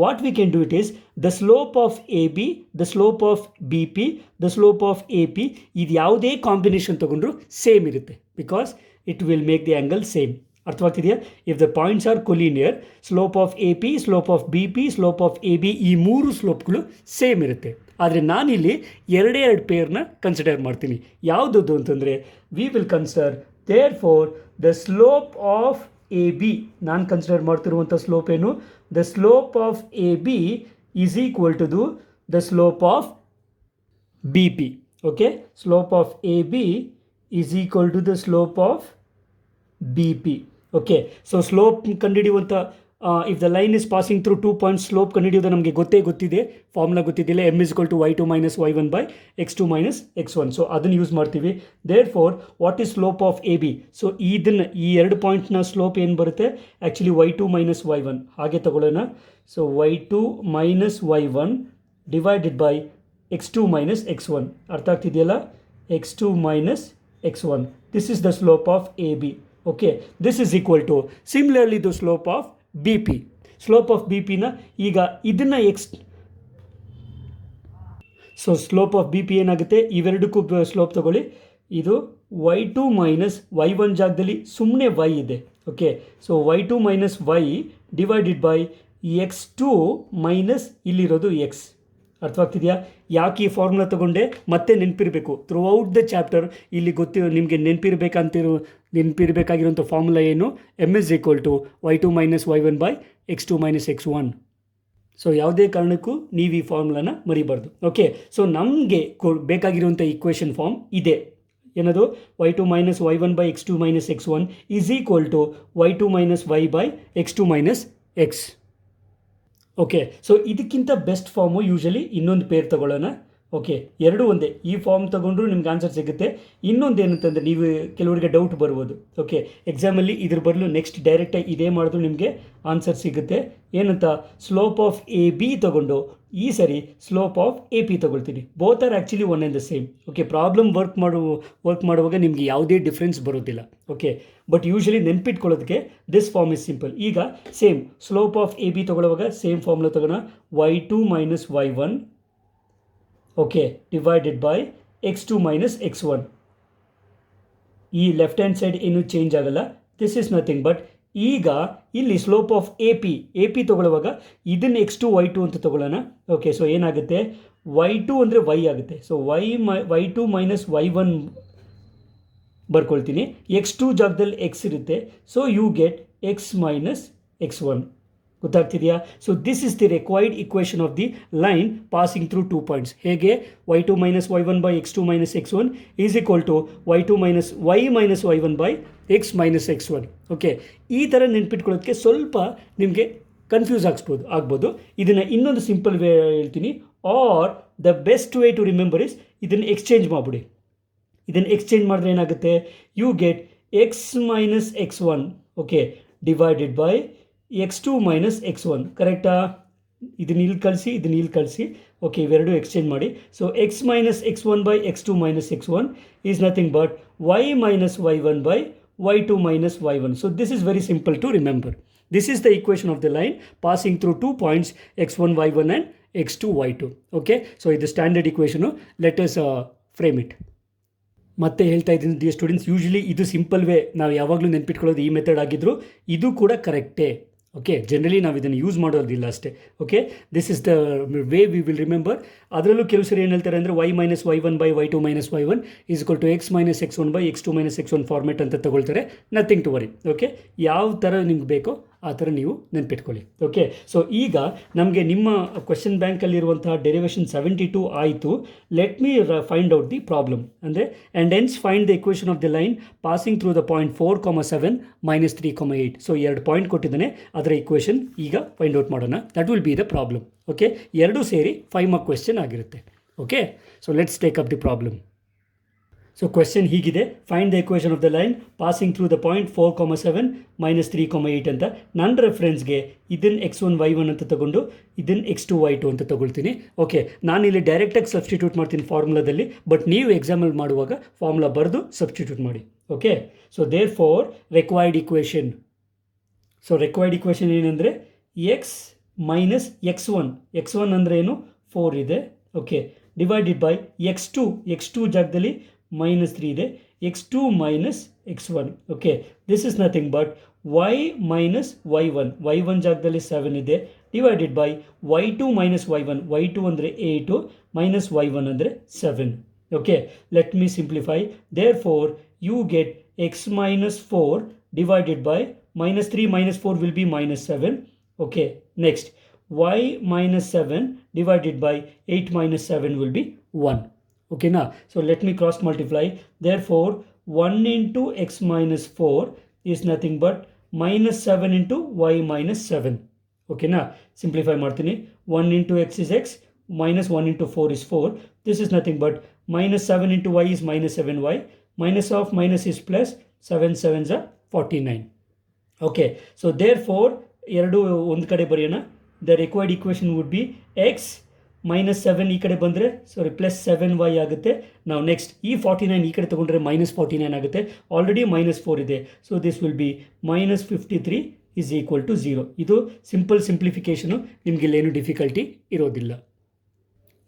what we can do it is the slope of AB, the slope of BP, the slope of AP, ಇದು ಯಾವುದೇ combination ತೊಗೊಂಡ್ರು same ಇರುತ್ತೆ, because it will make the angle same. ಅರ್ಥವಾಗ್ತಿದೆಯಾ? If the points are collinear, slope of AP, slope of BP, slope of AB, ಈ 3 ಸ್ಲೋಪ್ಗಳು same ಇರುತ್ತೆ. ಆದರೆ ನಾನಿಲ್ಲಿ 2 ಪೇರ್ನ consider ಮಾಡ್ತೀನಿ. ಯಾವುದದು ಅಂತಂದರೆ, we will consider therefore the slope of AB, ನಾನು consider ಮಾಡ್ತಿರುವಂಥ ಸ್ಲೋಪ್ ಏನು, the slope of AB is equal to the slope of BP. Okay, slope of AB is equal to the slope of BP. Okay, so slope ಕಂಡುಹಿಡಿಯುವಂಥ if the line is passing through 2 points, slope ಕಂಡುಹಿಡಿಯೋದು ನಮಗೆ ಗೊತ್ತಿದೆ, formula ಗೊತ್ತಿದ್ದಿಲ್ಲ, m is equal to y2 minus y1 by x2 minus x1. So ಅದನ್ನು use ಮಾಡ್ತೀವಿ. Therefore what is slope of A B? So ಇದನ್ನು ಈ ಎರಡು ಪಾಯಿಂಟ್ನ ಸ್ಲೋಪ್ ಏನು ಬರುತ್ತೆ? ಆ್ಯಕ್ಚುಲಿ y2 minus y1 ಹಾಗೆ ತಗೊಳ್ಳೋಣ. So y2 minus y1 divided by x2 minus x1. ಅರ್ಥ ಆಗ್ತಿದೆಯಲ್ಲ? x2 minus x1. This is the slope of AB. Okay, this is equal to similarly the slope of BP. Slope of BP na ಈಗ ಇದನ್ನ so slope of B P ಏನಾಗುತ್ತೆ? ಇವೆರಡಕ್ಕೂ slope ತಗೊಳ್ಳಿ. ಇದು y2 minus y1 ಜಾಗದಲ್ಲಿ ಸುಮ್ಮನೆ y ಇದೆ. Okay, so y2 minus y divided by x2 minus ಇಲ್ಲಿರೋದು x. ಅರ್ಥವಾಗ್ತಿದೆಯಾ? ಯಾಕೆ ಈ ಫಾರ್ಮುಲಾ ತೊಗೊಂಡೆ ಮತ್ತೆ ನೆನಪಿರಬೇಕು ಥ್ರೂ ಔಟ್ ದ ಚಾಪ್ಟರ್. ಇಲ್ಲಿ ನಿಮಗೆ ನೆನಪಿರಬೇಕಾಗಿರೋಂಥ ಫಾರ್ಮುಲಾ ಏನು? m is equal to y2 minus y1 by x2 minus x1. So ಯಾವುದೇ ಕಾರಣಕ್ಕೂ ನೀವು ಈ ಫಾರ್ಮುಲಾನ ಮರಿಬಾರ್ದು. ಓಕೆ, ಸೊ ನಮಗೆ ಬೇಕಾಗಿರುವಂಥ ಈಕ್ವೇಷನ್ ಫಾರ್ಮ್ ಇದೆ. ಏನದು? y2 minus y1 by x2 minus x1 is equal to y2 minus y by x2 minus x. Okay, so ಇದಕ್ಕಿಂತ best farm usually ಇನ್ನೊಂದು ಪೇರ್ ತಗೊಳ್ಳೋಣ. ಓಕೆ, ಎರಡೂ ಒಂದೇ. ಈ ಫಾರ್ಮ್ ತೊಗೊಂಡ್ರು ನಿಮ್ಗೆ ಆನ್ಸರ್ ಸಿಗುತ್ತೆ. ಇನ್ನೊಂದು ಏನಂತಂದರೆ, ನೀವು ಕೆಲವರಿಗೆ ಡೌಟ್ ಬರ್ಬೋದು. ಓಕೆ, ಎಕ್ಸಾಮಲ್ಲಿ ಇದ್ರ ಬದಲು ನೆಕ್ಸ್ಟ್ ಡೈರೆಕ್ಟಾಗಿ ಇದೇ ಮಾಡಿದ್ರು ನಿಮಗೆ ಆನ್ಸರ್ ಸಿಗುತ್ತೆ. ಏನಂತ? ಸ್ಲೋಪ್ ಆಫ್ ಎ ಬಿ ತೊಗೊಂಡು ಈ ಸರಿ ಸ್ಲೋಪ್ ಆಫ್ ಎ ಪಿ ತೊಗೊಳ್ತೀನಿ. Both are actually one and the same. Okay, problem work ಮಾಡುವಾಗ ನಿಮಗೆ ಯಾವುದೇ ಡಿಫ್ರೆನ್ಸ್ ಬರೋದಿಲ್ಲ. ಓಕೆ, ಬಟ್ ಯೂಶಲಿ ನೆನ್ಪಿಟ್ಕೊಳ್ಳೋದಕ್ಕೆ ದಿಸ್ ಫಾರ್ಮ್ ಇಸ್ ಸಿಂಪಲ್. ಈಗ same slope of A B ತೊಗೊಳ್ಳುವಾಗ ಸೇಮ್ ಫಾರ್ಮುಲಾ ತೊಗೊಳ್ಳೋಣ. y2 minus y1 okay divided by x2 minus x1. ಈ left hand side ಏನೂ ಚೇಂಜ್ ಆಗಲ್ಲ. ದಿಸ್ ಇಸ್ ನಥಿಂಗ್ ಬಟ್ ಈಗ ಇಲ್ಲಿ slope of A P ತೊಗೊಳ್ಳುವಾಗ ಇದನ್ನು x2 y2 ಅಂತ ತೊಗೊಳ್ಳೋಣ. ಓಕೆ, ಸೊ ಏನಾಗುತ್ತೆ? y2 ಅಂದರೆ y ಆಗುತ್ತೆ. So y2 minus y1 ಬರ್ಕೊಳ್ತೀನಿ. x2 ಜಾಗದಲ್ಲಿ x ಇರುತ್ತೆ. So you get x minus x1. ಗೊತ್ತಾಗ್ತಿದೆಯಾ? So this is the required equation of the line passing through 2 points. ಹೇಗೆ? y2 minus y1 by x2 minus x1 is equal to y2 minus y minus y1 by x minus x1. Okay, ಈ ಥರ ನೆನ್ಪಿಟ್ಕೊಳ್ಳೋದಕ್ಕೆ ಸ್ವಲ್ಪ ನಿಮಗೆ confuse ಆಗ್ಬೋದು. ಇದನ್ನು ಇನ್ನೊಂದು simple way ಹೇಳ್ತೀನಿ. Or the best way to remember is ಇದನ್ನು ಎಕ್ಸ್ಚೇಂಜ್ ಮಾಡಿಬಿಡಿ. ಇದನ್ನು ಎಕ್ಸ್ಚೇಂಜ್ ಮಾಡಿದ್ರೆ ಏನಾಗುತ್ತೆ? You get x minus x1 okay divided by x2 minus x1. ಕರೆಕ್ಟಾ? ಇದನ್ನ ಇಲ್ಲಿ ಕಳಿಸಿ. ಓಕೆ, ಇವೆರಡು ಎಕ್ಸ್ಚೇಂಜ್ ಮಾಡಿ. So x minus x1 by x2 minus x1 is nothing but y minus y1 by y2 minus y1. So this is very simple to remember. This is the equation of the line passing through 2 points x1 y1 and x2 y2. Okay, so ಇದು standard equation. Let us frame it. ಮತ್ತೆ ಹೇಳ್ತಾ ಇದ್ದೀನಿ dear students, usually ಇದು simple way, ನಾವು ಯಾವಾಗಲೂ ನೆನ್ಪಿಟ್ಕೊಳ್ಳೋದು ಈ method ಆಗಿದ್ರು. ಇದು ಕೂಡ ಕರೆಕ್ಟೇ. ಓಕೆ, ಜನರಲಿ ನಾವು ಇದನ್ನು ಯೂಸ್ ಮಾಡೋದಿಲ್ಲ ಅಷ್ಟೇ. Okay, this is the way we will remember. ಅದರಲ್ಲೂ ಕೆಲವು ಸರಿ ಏನು ಹೇಳ್ತಾರೆ ಅಂದರೆ y minus y1 by y2 minus y1 is equal to x minus x1 by x2 minus x1 format ಅಂತ ತಗೊಳ್ತಾರೆ. Nothing to worry. ಓಕೆ, ಯಾವ ಥರ ನಿಮ್ಗೆ ಬೇಕೋ ಆ ಥರ ನೀವು ನೆನ್ಪಿಟ್ಕೊಳ್ಳಿ. ಓಕೆ, ಸೊ ಈಗ ನಮಗೆ ನಿಮ್ಮ ಕ್ವೆಶ್ಚನ್ ಬ್ಯಾಂಕಲ್ಲಿರುವಂತಹ ಡೆರಿವೇಷನ್ 72 ಆಯಿತು. Let me find out the problem. ಅಂದರೆ and hence find the equation of the line passing through the point 4,7 minus 3,8. So 2 point ಕೊಟ್ಟಿದ್ದಾನೆ, ಅದರ ಇಕ್ವೇಷನ್ ಈಗ ಫೈಂಡ್ ಔಟ್ ಮಾಡೋಣ. That will be the problem. Okay, ಎರಡೂ ಸೇರಿ 5 mark question ಆಗಿರುತ್ತೆ. Okay, so let's take up the problem. So question ಹೀಗಿದೆ: find the equation of the line passing through the point 4,7 minus 3,8 ಅಂತ. ನನ್ನ ರೆಫರೆನ್ಸ್ಗೆ ಇದನ್ನು x1 y1 ಅಂತ ತಗೊಂಡು ಇದನ್ನು x2 y2 ಅಂತ ತಗೊಳ್ತೀನಿ. ಓಕೆ, ನಾನಿಲ್ಲಿ ಡೈರೆಕ್ಟಾಗಿ ಸಬ್ಸ್ಟಿಟ್ಯೂಟ್ ಮಾಡ್ತೀನಿ ಫಾರ್ಮುಲಾದಲ್ಲಿ, ಬಟ್ ನೀವು ಎಕ್ಸಾಮಲ್ಲಿ ಮಾಡುವಾಗ ಫಾರ್ಮುಲಾ ಬರೆದು ಸಬ್ಸ್ಟಿಟ್ಯೂಟ್ ಮಾಡಿ. Okay, so therefore required equation. So required equation ಏನಂದರೆ x ಮೈನಸ್ x1 ಅಂದರೆ ಏನು? 4 ಇದೆ. ಓಕೆ, ಡಿವೈಡೆಡ್ ಬೈ x2 ಜಾಗದಲ್ಲಿ -3 ಇದೆ. x2 minus x1. Okay, this is nothing but y minus y1 ಜಾಗದಲ್ಲಿ 7 ಇದೆ. Divided by y2 minus y2 ಅಂದರೆ 8 minus y1 ಅಂದರೆ 7. Okay, let me simplify. Therefore you get x minus 4 divided by -3 minus 4 will be -7. Okay, next y minus 7 divided by 8 minus 7 will be 1. Okay, now so let me cross multiply. Therefore 1 into x minus 4 is nothing but -7 into y -7. ಓಕೆನಾ, simplify ಮಾಡ್ತೀನಿ. 1 into x is x, -1 into 4 is 4. This is nothing but -7 into y is -7y. Minus of minus is plus. 7 7s are 49. Okay, so therefore ಎರಡು ಒಂದು ಕಡೆ ಬರೆಯೋಣ. The required equation would be x -7 ಈ ಕಡೆ ಬಂದರೆ plus 7y ಆಗುತ್ತೆ. ನಾವು next ಈ 49 ಈ ಕಡೆ ತೊಗೊಂಡ್ರೆ -49 ಆಗುತ್ತೆ. ಆಲ್ರೆಡಿ -4 ಇದೆ. So this will B -53 is equal to 0. ಇದು ಸಿಂಪಲ್ ಸಿಂಪ್ಲಿಫಿಕೇಷನು, ನಿಮಗಿಲ್ಲೇನು ಡಿಫಿಕಲ್ಟಿ ಇರೋದಿಲ್ಲ.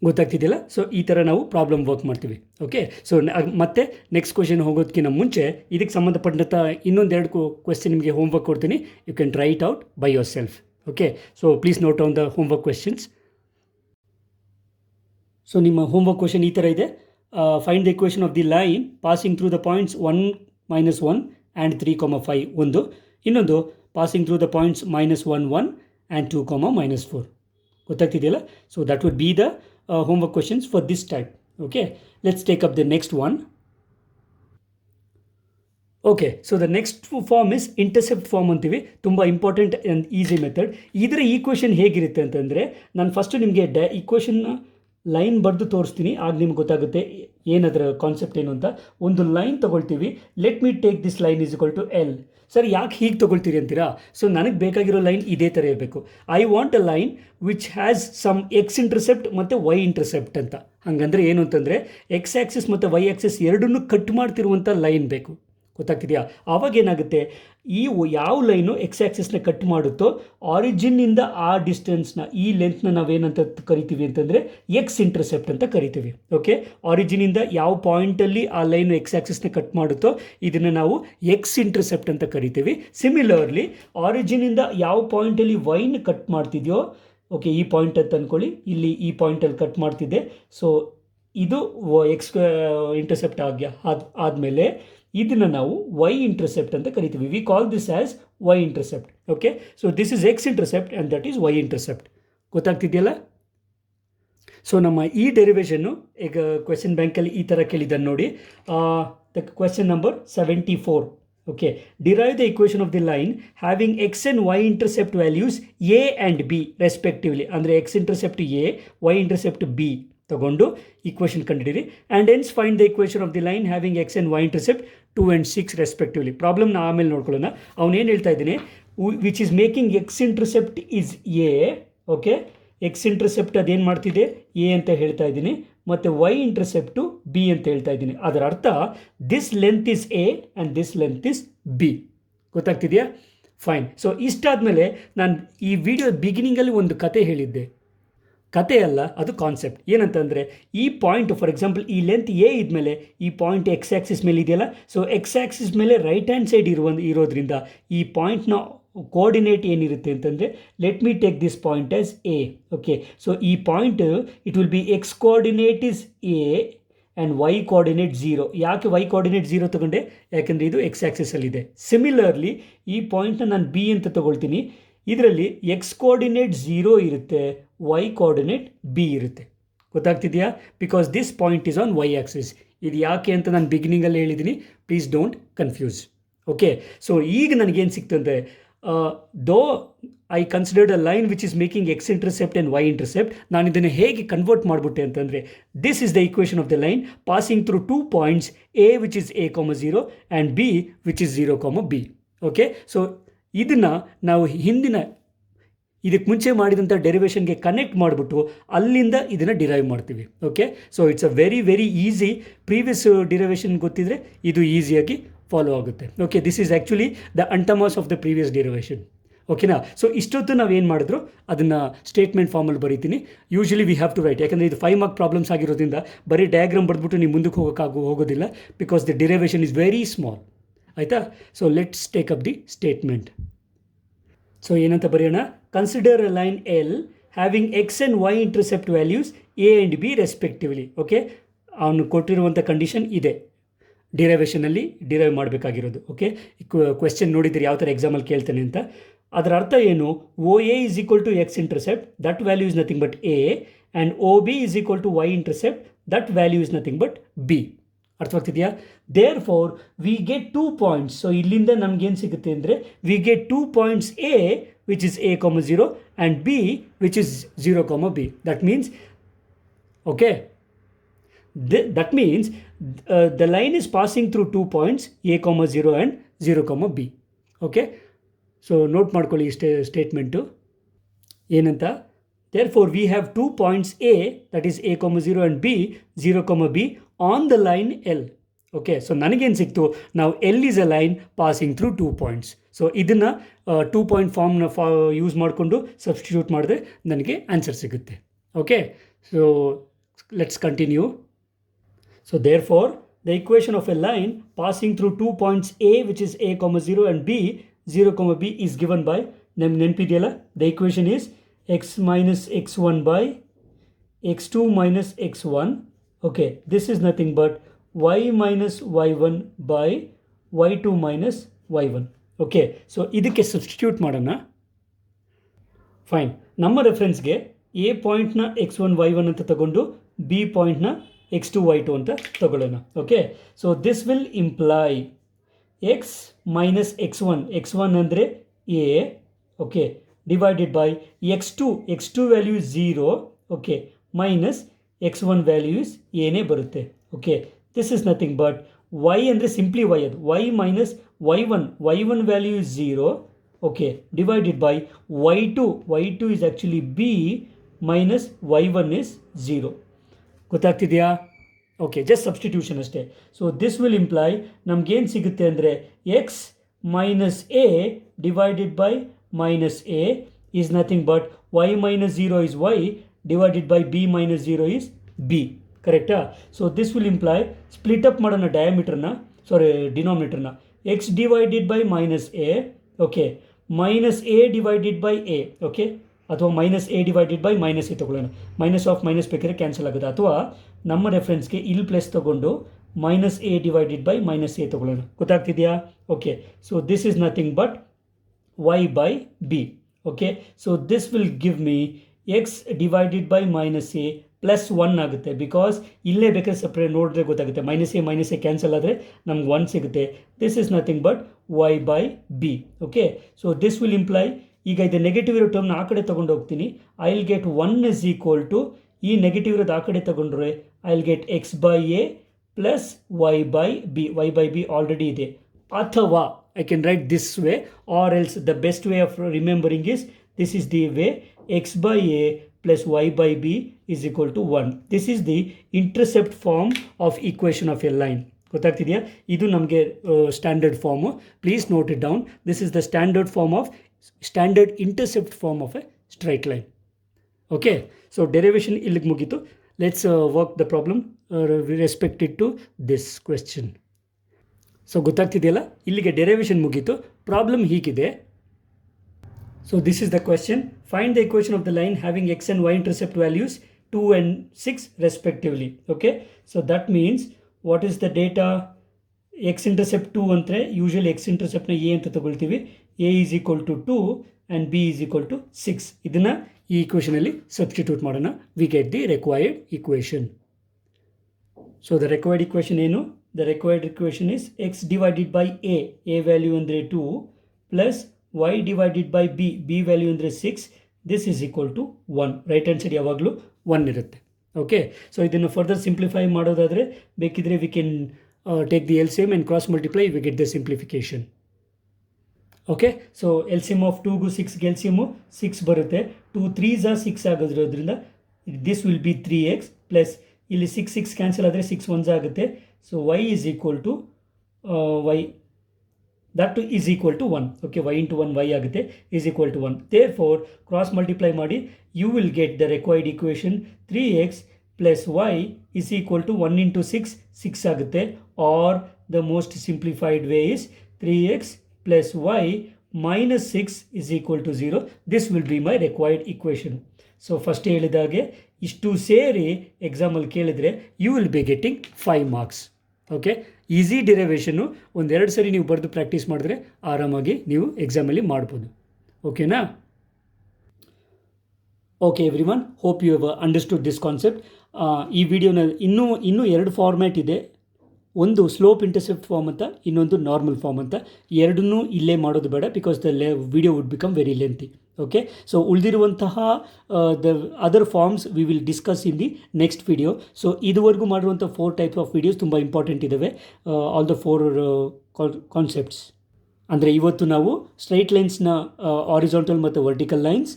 ಗೊತ್ತಾಗ್ತಿದೆಯಲ್ಲ? ಸೊ ಈ ಥರ ನಾವು ಪ್ರಾಬ್ಲಮ್ ವರ್ಕ್ ಮಾಡ್ತೀವಿ. ಓಕೆ, ಸೊ ಮತ್ತೆ ನೆಕ್ಸ್ಟ್ ಕ್ವೆಶನ್ ಹೋಗೋದಕ್ಕಿಂತ ಮುಂಚೆ ಇದಕ್ಕೆ ಸಂಬಂಧಪಟ್ಟಂಥ ಇನ್ನೊಂದೆರಡು ಕ್ವೆಶ್ಚನ್ ನಿಮಗೆ ಹೋಮ್ವರ್ಕ್ ಕೊಡ್ತೀನಿ. You can try it out by yourself. Okay, so please note on the homework questions. So ನಿಮ್ಮ ಹೋಮ್ವರ್ಕ್ ಕ್ವೆಶ್ಚನ್ ಈ ಥರ ಇದೆ. Find the equation of the line passing through the points 1 -1 and 3, 5 ಒಂದು. ಇನ್ನೊಂದು passing through the points -1 1 and 2, -4. ಗೊತ್ತಾಗ್ತಿದೆಯಲ್ಲ? So that would be the homework questions for this type. Okay, let's take up the next one. Okay, so the next form is intercept form ಅಂತೀವಿ. ತುಂಬ important and easy method. ಇದರ equation ಹೇಗಿರುತ್ತೆ ಅಂತಂದರೆ, ನಾನು first ನಿಮಗೆ ಈಕ್ವೇಷನ್ನ line ಬರೆದು ತೋರಿಸ್ತೀನಿ, ಆಗ ನಿಮ್ಗೆ ಗೊತ್ತಾಗುತ್ತೆ ಏನದರ ಕಾನ್ಸೆಪ್ಟ್ ಏನು ಅಂತ. ಒಂದು ಲೈನ್ ತೊಗೊಳ್ತೀವಿ. Let me take this line is equal to L. Sir ಯಾಕೆ ಹೀಗೆ ತೊಗೊಳ್ತೀರಿ ಅಂತೀರಾ? ಸೊ ನನಗೆ ಬೇಕಾಗಿರೋ ಲೈನ್ ಇದೇ ಥರ ಇರಬೇಕು. I want a line which has some X intercept ಮತ್ತು ವೈ ಇಂಟರ್ಸೆಪ್ಟ್ ಅಂತ. ಹಾಗಂದರೆ ಏನು ಅಂತಂದರೆ ಎಕ್ಸ್ ಆ್ಯಕ್ಸಿಸ್ ಮತ್ತು ವೈ ಆ್ಯಕ್ಸಿಸ್ ಎರಡನ್ನೂ ಕಟ್ ಮಾಡ್ತಿರುವಂಥ ಲೈನ್ ಬೇಕು. ಗೊತ್ತಾಗ್ತಿದೆಯಾ? ಆವಾಗ ಏನಾಗುತ್ತೆ, ಈ ಯಾವ ಲೈನು ಎಕ್ಸ್ ಆ್ಯಕ್ಸಿಸ್ನ ಕಟ್ ಮಾಡುತ್ತೋ ಆರಿಜಿನ್ನಿಂದ ಆ ಡಿಸ್ಟೆನ್ಸ್ನ, ಈ ಲೆಂತ್ನ ನಾವೇನಂತ ಕರಿತೀವಿ ಅಂತಂದರೆ ಎಕ್ಸ್ ಇಂಟರ್ಸೆಪ್ಟ್ ಅಂತ ಕರಿತೀವಿ. ಓಕೆ, ಆರಿಜಿನಿಂದ ಯಾವ ಪಾಯಿಂಟಲ್ಲಿ ಆ ಲೈನು ಎಕ್ಸ್ ಆ್ಯಕ್ಸಿಸ್ನ ಕಟ್ ಮಾಡುತ್ತೋ ಇದನ್ನು ನಾವು ಎಕ್ಸ್ ಇಂಟರ್ಸೆಪ್ಟ್ ಅಂತ ಕರಿತೀವಿ. ಸಿಮಿಲರ್ಲಿ ಆರಿಜಿನಿಂದ ಯಾವ ಪಾಯಿಂಟಲ್ಲಿ ವೈನ ಕಟ್ ಮಾಡ್ತಿದೆಯೋ, ಓಕೆ ಈ ಪಾಯಿಂಟ್ ಅಂತ ಅಂದ್ಕೊಳ್ಳಿ, ಇಲ್ಲಿ ಈ ಪಾಯಿಂಟಲ್ಲಿ ಕಟ್ ಮಾಡ್ತಿದ್ದೆ. ಸೊ ಇದು ಎಕ್ಸ್ ಇಂಟರ್ಸೆಪ್ಟ್ ಆದಮೇಲೆ ಇದನ್ನು ನಾವು ವೈ ಇಂಟರ್ಸೆಪ್ಟ್ ಅಂತ ಕರಿತೀವಿ. We call this as y intercept. Okay, so this is x intercept and that is y intercept. ಗೊತ್ತಾಗ್ತಿದೆಯಲ್ಲ? ಸೊ ನಮ್ಮ ಈ ಡೆರಿವೇಷನ್ನು ಈಗ ಕ್ವೆಶ್ಚನ್ ಬ್ಯಾಂಕಲ್ಲಿ ಈ ಥರ ಕೇಳಿದ್ದಾನೆ ನೋಡಿ. The question number 74. Okay, derive the equation of the line having x and y intercept values a and b respectively. ಅಂದರೆ x intercept a, y intercept b ತಗೊಂಡು ಈಕ್ವೇಷನ್ ಕಂಡುಹಿಡಿರಿ. And hence find the equation of the line having x and y intercept 2 and 6 respectively. ಪ್ರಾಬ್ಲಮ್ನ ಆಮೇಲೆ ನೋಡ್ಕೊಳ್ಳೋಣ. ಅವನೇನು ಹೇಳ್ತಾ ಇದ್ದೀನಿ, which is making x intercept is a. Okay, x intercept ಅದೇನು ಮಾಡ್ತಿದೆ ಎ ಅಂತ ಹೇಳ್ತಾ ಇದ್ದೀನಿ, ಮತ್ತು ವೈ ಇಂಟರ್ಸೆಪ್ಟು ಬಿ ಅಂತ ಹೇಳ್ತಾ ಇದ್ದೀನಿ. ಅದರ ಅರ್ಥ this length is a and this length is b. ಗೊತ್ತಾಗ್ತಿದೆಯಾ? ಫೈನ್. ಸೊ ಇಷ್ಟಾದಮೇಲೆ ನಾನು ಈ ವಿಡಿಯೋ ಬಿಗಿನಿಂಗಲ್ಲಿ ಒಂದು ಕತೆ ಹೇಳಿದ್ದೆ. ಕತೆ ಅಲ್ಲ, ಅದು ಕಾನ್ಸೆಪ್ಟ್. ಏನಂತಂದರೆ ಈ ಪಾಯಿಂಟ್ ಫಾರ್ ಎಕ್ಸಾಂಪಲ್ ಈ ಲೆಂತ್ ಎ ಇದ್ಮೇಲೆ ಈ ಪಾಯಿಂಟ್ ಎಕ್ಸ್ ಆ್ಯಕ್ಸಿಸ್ ಮೇಲೆ ಇದೆಯಲ್ಲ, ಸೊ ಎಕ್ಸ್ ಆ್ಯಕ್ಸಿಸ್ ಮೇಲೆ ರೈಟ್ ಹ್ಯಾಂಡ್ ಸೈಡ್ ಇರೋದ್ರಿಂದ ಈ ಪಾಯಿಂಟ್ನ ಕೋಆರ್ಡಿನೇಟ್ ಏನಿರುತ್ತೆ ಅಂತಂದರೆ, let me take this point as A. Okay, so ಈ point it will be x coordinate is a and y coordinate 0. ಯಾಕೆ ವೈ ಕೋಆರ್ಡಿನೇಟ್ 0 ತೊಗೊಂಡೆ? ಯಾಕೆಂದರೆ ಇದು ಎಕ್ಸ್ ಆ್ಯಕ್ಸಿಸಲ್ಲಿದೆ. ಸಿಮಿಲರ್ಲಿ ಈ ಪಾಯಿಂಟ್ನ ನಾನು ಬಿ ಅಂತ ತೊಗೊಳ್ತೀನಿ. ಇದರಲ್ಲಿ ಎಕ್ಸ್ ಕೋಆರ್ಡಿನೇಟ್ 0 ಇರುತ್ತೆ, ವೈ ಕೋಆರ್ಡಿನೇಟ್ ಬಿ ಇರುತ್ತೆ. ಗೊತ್ತಾಗ್ತಿದೆಯಾ? Because this point is on Y axis. ಇದು ಯಾಕೆ ಅಂತ ನಾನು ಬಿಗಿನಿಂಗಲ್ಲಿ ಹೇಳಿದ್ದೀನಿ, please don't confuse. Okay, so ಈಗ ನನಗೇನು ಸಿಕ್ತಂದರೆ, though I considered a line which is making x intercept and y intercept, ನಾನು ಇದನ್ನು ಹೇಗೆ ಕನ್ವರ್ಟ್ ಮಾಡಿಬಿಟ್ಟೆ ಅಂತಂದರೆ, this is the equation of the line passing through 2 points, A which is a, 0 and B which is 0, b. Okay, so ಇದನ್ನು ನಾವು ಹಿಂದಿನ ಇದಕ್ಕೆ ಮುಂಚೆ ಮಾಡಿದಂಥ ಡೆರಿವೇಷನ್ಗೆ ಕನೆಕ್ಟ್ ಮಾಡಿಬಿಟ್ಟು ಅಲ್ಲಿಂದ ಇದನ್ನು ಡಿರೈವ್ ಮಾಡ್ತೀವಿ. Okay, so it's a very very easy. Previous derivation ಗೊತ್ತಿದ್ರೆ ಇದು ಈಸಿಯಾಗಿ ಫಾಲೋ ಆಗುತ್ತೆ. Okay, this is actually the ಅಂಟಮಾಸ್ ಆಫ್ ದ ಪ್ರೀವಿಯಸ್ ಡಿರೈವೇಷನ್. ಓಕೆನಾ? ಸೊ ಇಷ್ಟೊತ್ತು ನಾವೇನು ಮಾಡಿದ್ರು ಅದನ್ನು ಸ್ಟೇಟ್ಮೆಂಟ್ ಫಾರ್ಮಲ್ಲಿ ಬರೀತೀನಿ. Usually we have to write, ಯಾಕಂದರೆ ಇದು 5 mark ಪ್ರಾಬ್ಲಮ್ಸ್ ಆಗಿರೋದ್ರಿಂದ ಬರೀ ಡಯಾಗ್ರಾಮ್ ಬರೆದ್ಬಿಟ್ಟು ನೀವು ಮುಂದಕ್ಕೆ ಹೋಗೋದಿಲ್ಲ, because the derivation is very small. ಆಯಿತಾ? So let's take up the statement. So ಏನಂತ ಬರೆಯೋಣ? Consider a line L having x and y intercept values a and b respectively. Okay, ಅವನು ಕೊಟ್ಟಿರುವಂಥ ಕಂಡೀಷನ್ ಇದೆ ಡಿರೈವೇಷನಲ್ಲಿ ಡಿರೈವ್ ಮಾಡಬೇಕಾಗಿರೋದು. ಓಕೆ, ಕ್ವೆಶ್ಚನ್ ನೋಡಿದರೆ ಯಾವ ಥರ ಎಕ್ಸಾಮಲ್ಲಿ ಕೇಳ್ತಾನೆ ಅಂತ. ಅದರ ಅರ್ಥ ಏನು? O A is equal to x intercept, that value is nothing but a, and O B is equal to y intercept, that value is nothing but b. ಅರ್ಥವಾಗ್ತಿದೆಯಾ? Therefore we get 2 points. So ಇಲ್ಲಿಂದ ನಮಗೇನು ಸಿಗುತ್ತೆ ಅಂದರೆ we get 2 points A which is a, 0 and B which is 0, b. That means, okay, that means the line is passing through 2 points a, 0 and 0, b. Okay, so note ಮಾಡ್ಕೊಳ್ಳಿ statement ಏನಂತ. Therefore, we have 2 points A, that is a, 0 and b, 0, b on the line L. Okay, so ನನಗೇನು ಸಿಕ್ತು? Now L is a line passing through 2 points. So ಇದನ್ನು 2 point ಫಾರ್ಮ್ನ use ಮಾಡಿಕೊಂಡು substitute ಮಾಡಿದ್ರೆ ನನಗೆ answer ಸಿಗುತ್ತೆ. Okay, so let's continue. So therefore the equation of a line passing through 2 points A which is a, 0 and b, 0, b is given by, ನೆನಪಿದೆಯಲ್ಲ, the equation is x minus x1 by x2 minus x1. Okay, this is nothing but y minus y1 by y2 minus y1. Okay, so ಇದಕ್ಕೆ substitute ಮಾಡೋಣ. Fine, ನಮ್ಮ ರೆಫರೆನ್ಸ್ಗೆ A ಪಾಯಿಂಟ್ನ x1 y1 ಅಂತ ತಗೊಂಡು B ಪಾಯಿಂಟ್ನ x2 y2 ಅಂತ ತಗೊಳ್ಳೋಣ. Okay, so this will imply x minus x1 ಅಂದರೆ a, okay, divided by x2 value is 0, okay, minus x1 value is ಏನೇ ಬರುತ್ತೆ. Okay, this is nothing but y ಅಂದರೆ simply y, ಅದು y minus y1 value is 0, okay, divided by y2 is actually b minus y1 is 0. ಗೊತ್ತಾಗ್ತಿದೆಯಾ? Okay, just substitution ಅಷ್ಟೇ. So this will imply ನಮಗೇನು ಸಿಗುತ್ತೆ ಅಂದರೆ x minus a divided by minus a is nothing but y minus 0 is y divided by b minus 0 is b. ಕರೆಕ್ಟಾ? So this will imply, split up ಮಾಡೋಣ ಡಿನಾಮಿನೇಟರ್ನ, x divided by minus a, okay, minus a divided by a, okay, ಅಥವಾ minus a divided by minus a ತೊಗೊಳ್ಳೋಣ. Minus of minus ಬೇಕಾದ್ರೆ cancel ಆಗುತ್ತೆ. ಅಥವಾ ನಮ್ಮ ರೆಫರೆನ್ಸ್ಗೆ ಇಲ್ಲಿ ಪ್ಲಸ್ ತೊಗೊಂಡು minus a divided by minus a ತೊಗೊಳ್ಳೋಣ. ಗೊತ್ತಾಗ್ತಿದೆಯಾ? Okay, so this is nothing but y by b. Okay, so this will give me x divided by minus a plus 1 ಆಗುತ್ತೆ. ಬಿಕಾಸ್ ಇಲ್ಲೇ ಬೇಕಾದ್ರೆ ಸಪ್ರೇಟ್ ನೋಡಿದ್ರೆ ಗೊತ್ತಾಗುತ್ತೆ, ಮೈನಸ್ ಎ ಕ್ಯಾನ್ಸಲ್ ಆದರೆ ನಮ್ಗೆ 1 ಸಿಗುತ್ತೆ. This is nothing but y by b. Okay, so this will imply, ಈಗ ಇದು ನೆಗೆಟಿವ್ ಇರೋ ಟರ್ಮ್ನ ಆ ಕಡೆ ತೊಗೊಂಡು ಹೋಗ್ತೀನಿ. I will get 1 is equal to, ಈ ನೆಗೆಟಿವ್ ಇರೋದು ಆ ಕಡೆ ತಗೊಂಡ್ರೆ I will get x by a plus y by b already ಇದೆ. ಅಥವಾ I can write this way, or else the best way of remembering is, this is the way, x by a plus y by b is equal to 1. This is the intercept form of equation of a line. ಗೊತ್ತಾಗ್ತಿದೆಯಾ? ಇದು ನಮಗೆ standard form. Please note it down. This is the standard intercept form of a straight line. Okay, so derivation ಇಲ್ಲಿಗೆ ಮುಗೀತು. Let's work the problem respected to this question. So ಗೊತ್ತಾಗ್ತಿದೆಯಲ್ಲ, ಇಲ್ಲಿಗೆ derivation ಮುಗೀತು. Problem ಹೀಗಿದೆ. So this is the question. Find the equation of the line having x and y intercept values 2 and 6 respectively. Okay, so that means what is the data? X intercept 2 ಅಂದರೆ usually X ಇಂಟರ್ಸೆಪ್ಟ್ನ A ಅಂತ ತಗೊಳ್ತೀವಿ. A is equal to 2 and B is equal to 6. ಇದನ್ನು ಈ ಇಕ್ವೇಷನಲ್ಲಿ substitute ಮಾಡೋಣ. We get the required equation. So the required equation ಏನು? The required equation is x divided by a value ಅಂದರೆ 2 plus y divided by b value ಅಂದರೆ 6. This is equal to 1. Right hand side ಯಾವಾಗಲೂ 1 ಇರುತ್ತೆ. Okay, so ಇದನ್ನು further simplify ಮಾಡೋದಾದರೆ ಬೇಕಿದ್ರೆ we can take the LCM and cross multiply, we get the simplification. Okay, so LCM of 2ಗೂ 6ಗೆ LCM 6 ಬರುತ್ತೆ. 2 3s 6 ಆಗೋದ್ರಿಂದ this will be 3x plus ಇಲ್ಲಿ 6 ಕ್ಯಾನ್ಸಲ್ ಆದರೆ 6 1s ಆಗುತ್ತೆ. So y is equal to y, that is equal to 1. Okay, y into 1 y ಆಗುತ್ತೆ is equal to 1. Therefore cross multiply ಮಾಡಿ you will get the required equation 3x plus y is equal to 1 into 6 ಆಗುತ್ತೆ. or the most simplified way is 3x plus y minus 6 is equal to 0. This will be my required equation. So first ಹೇಳಿದಾಗೆ ಇಷ್ಟು ಸೇರಿ ಎಕ್ಸಾಮಲ್ಲಿ ಕೇಳಿದರೆ you will be getting 5 marks. Okay, easy ಡಿರೈವೇಷನ್ನು ಒಂದೆರಡು ಸರಿ ನೀವು ಬರೆದು ಪ್ರಾಕ್ಟೀಸ್ ಮಾಡಿದ್ರೆ ಆರಾಮಾಗಿ ನೀವು ಎಕ್ಸಾಮಲ್ಲಿ ಮಾಡ್ಬೋದು. ಓಕೆನಾ? Okay everyone, hope you have understood this concept. ಈ ವಿಡಿಯೋನ ಇನ್ನೂ 2 ಫಾರ್ಮ್ಯಾಟ್ ಇದೆ. ಒಂದು ಸ್ಲೋಪ್ ಇಂಟರ್ಸೆಪ್ಟ್ ಫಾರ್ಮ್ ಅಂತ, ಇನ್ನೊಂದು ನಾರ್ಮಲ್ ಫಾರ್ಮ್ ಅಂತ. ಎರಡನ್ನೂ ಇಲ್ಲೇ ಮಾಡೋದು ಬೇಡ, because the video would become very lengthy. Okay, so ಉಳಿದಿರುವಂತಹ the other forms we will discuss in the next video. So ಇದುವರೆಗೂ ಮಾಡಿರುವಂಥ 4 ಟೈಪ್ಸ್ ಆಫ್ ವಿಡಿಯೋಸ್ ತುಂಬ ಇಂಪಾರ್ಟೆಂಟ್ ಇದ್ದಾವೆ, ಆಲ್ ದ 4 ಕಾನ್ಸೆಪ್ಟ್ಸ್. ಅಂದರೆ ಇವತ್ತು ನಾವು ಸ್ಟ್ರೈಟ್ ಲೈನ್ಸ್ನ ಆರಿಜಾಂಟಲ್ ಮತ್ತು vertical lines,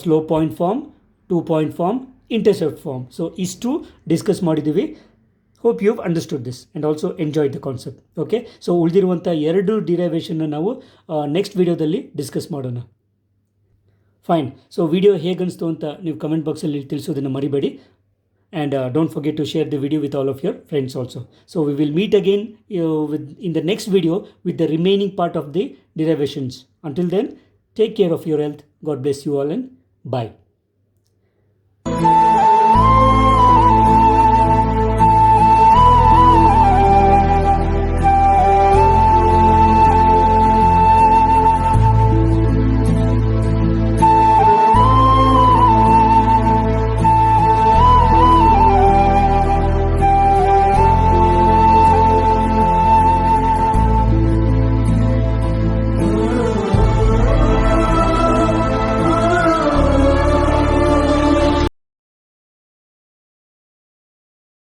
slope point form, 2 point form, intercept form, so ಇಷ್ಟು ಡಿಸ್ಕಸ್ ಮಾಡಿದ್ದೀವಿ. Hope you have understood this and also enjoyed the concept. Okay, so ಉಳಿದಿರುವಂಥ 2 ಡಿರೈವೇಷನ್ನ ನಾವು ನೆಕ್ಸ್ಟ್ ವಿಡಿಯೋದಲ್ಲಿ ಡಿಸ್ಕಸ್ ಮಾಡೋಣ. ಫೈನ್. ಸೊ ವಿಡಿಯೋ ಹೇಗೆ ಅನಿಸ್ತು ಅಂತ ನೀವು ಕಮೆಂಟ್ ಬಾಕ್ಸಲ್ಲಿ ತಿಳಿಸೋದನ್ನು ಮರಿಬೇಡಿ. And don't forget to share the video with all of your friends also. So we will meet again in the next video with the remaining part of the derivations. Until then, take care of your health. God bless you all and bye.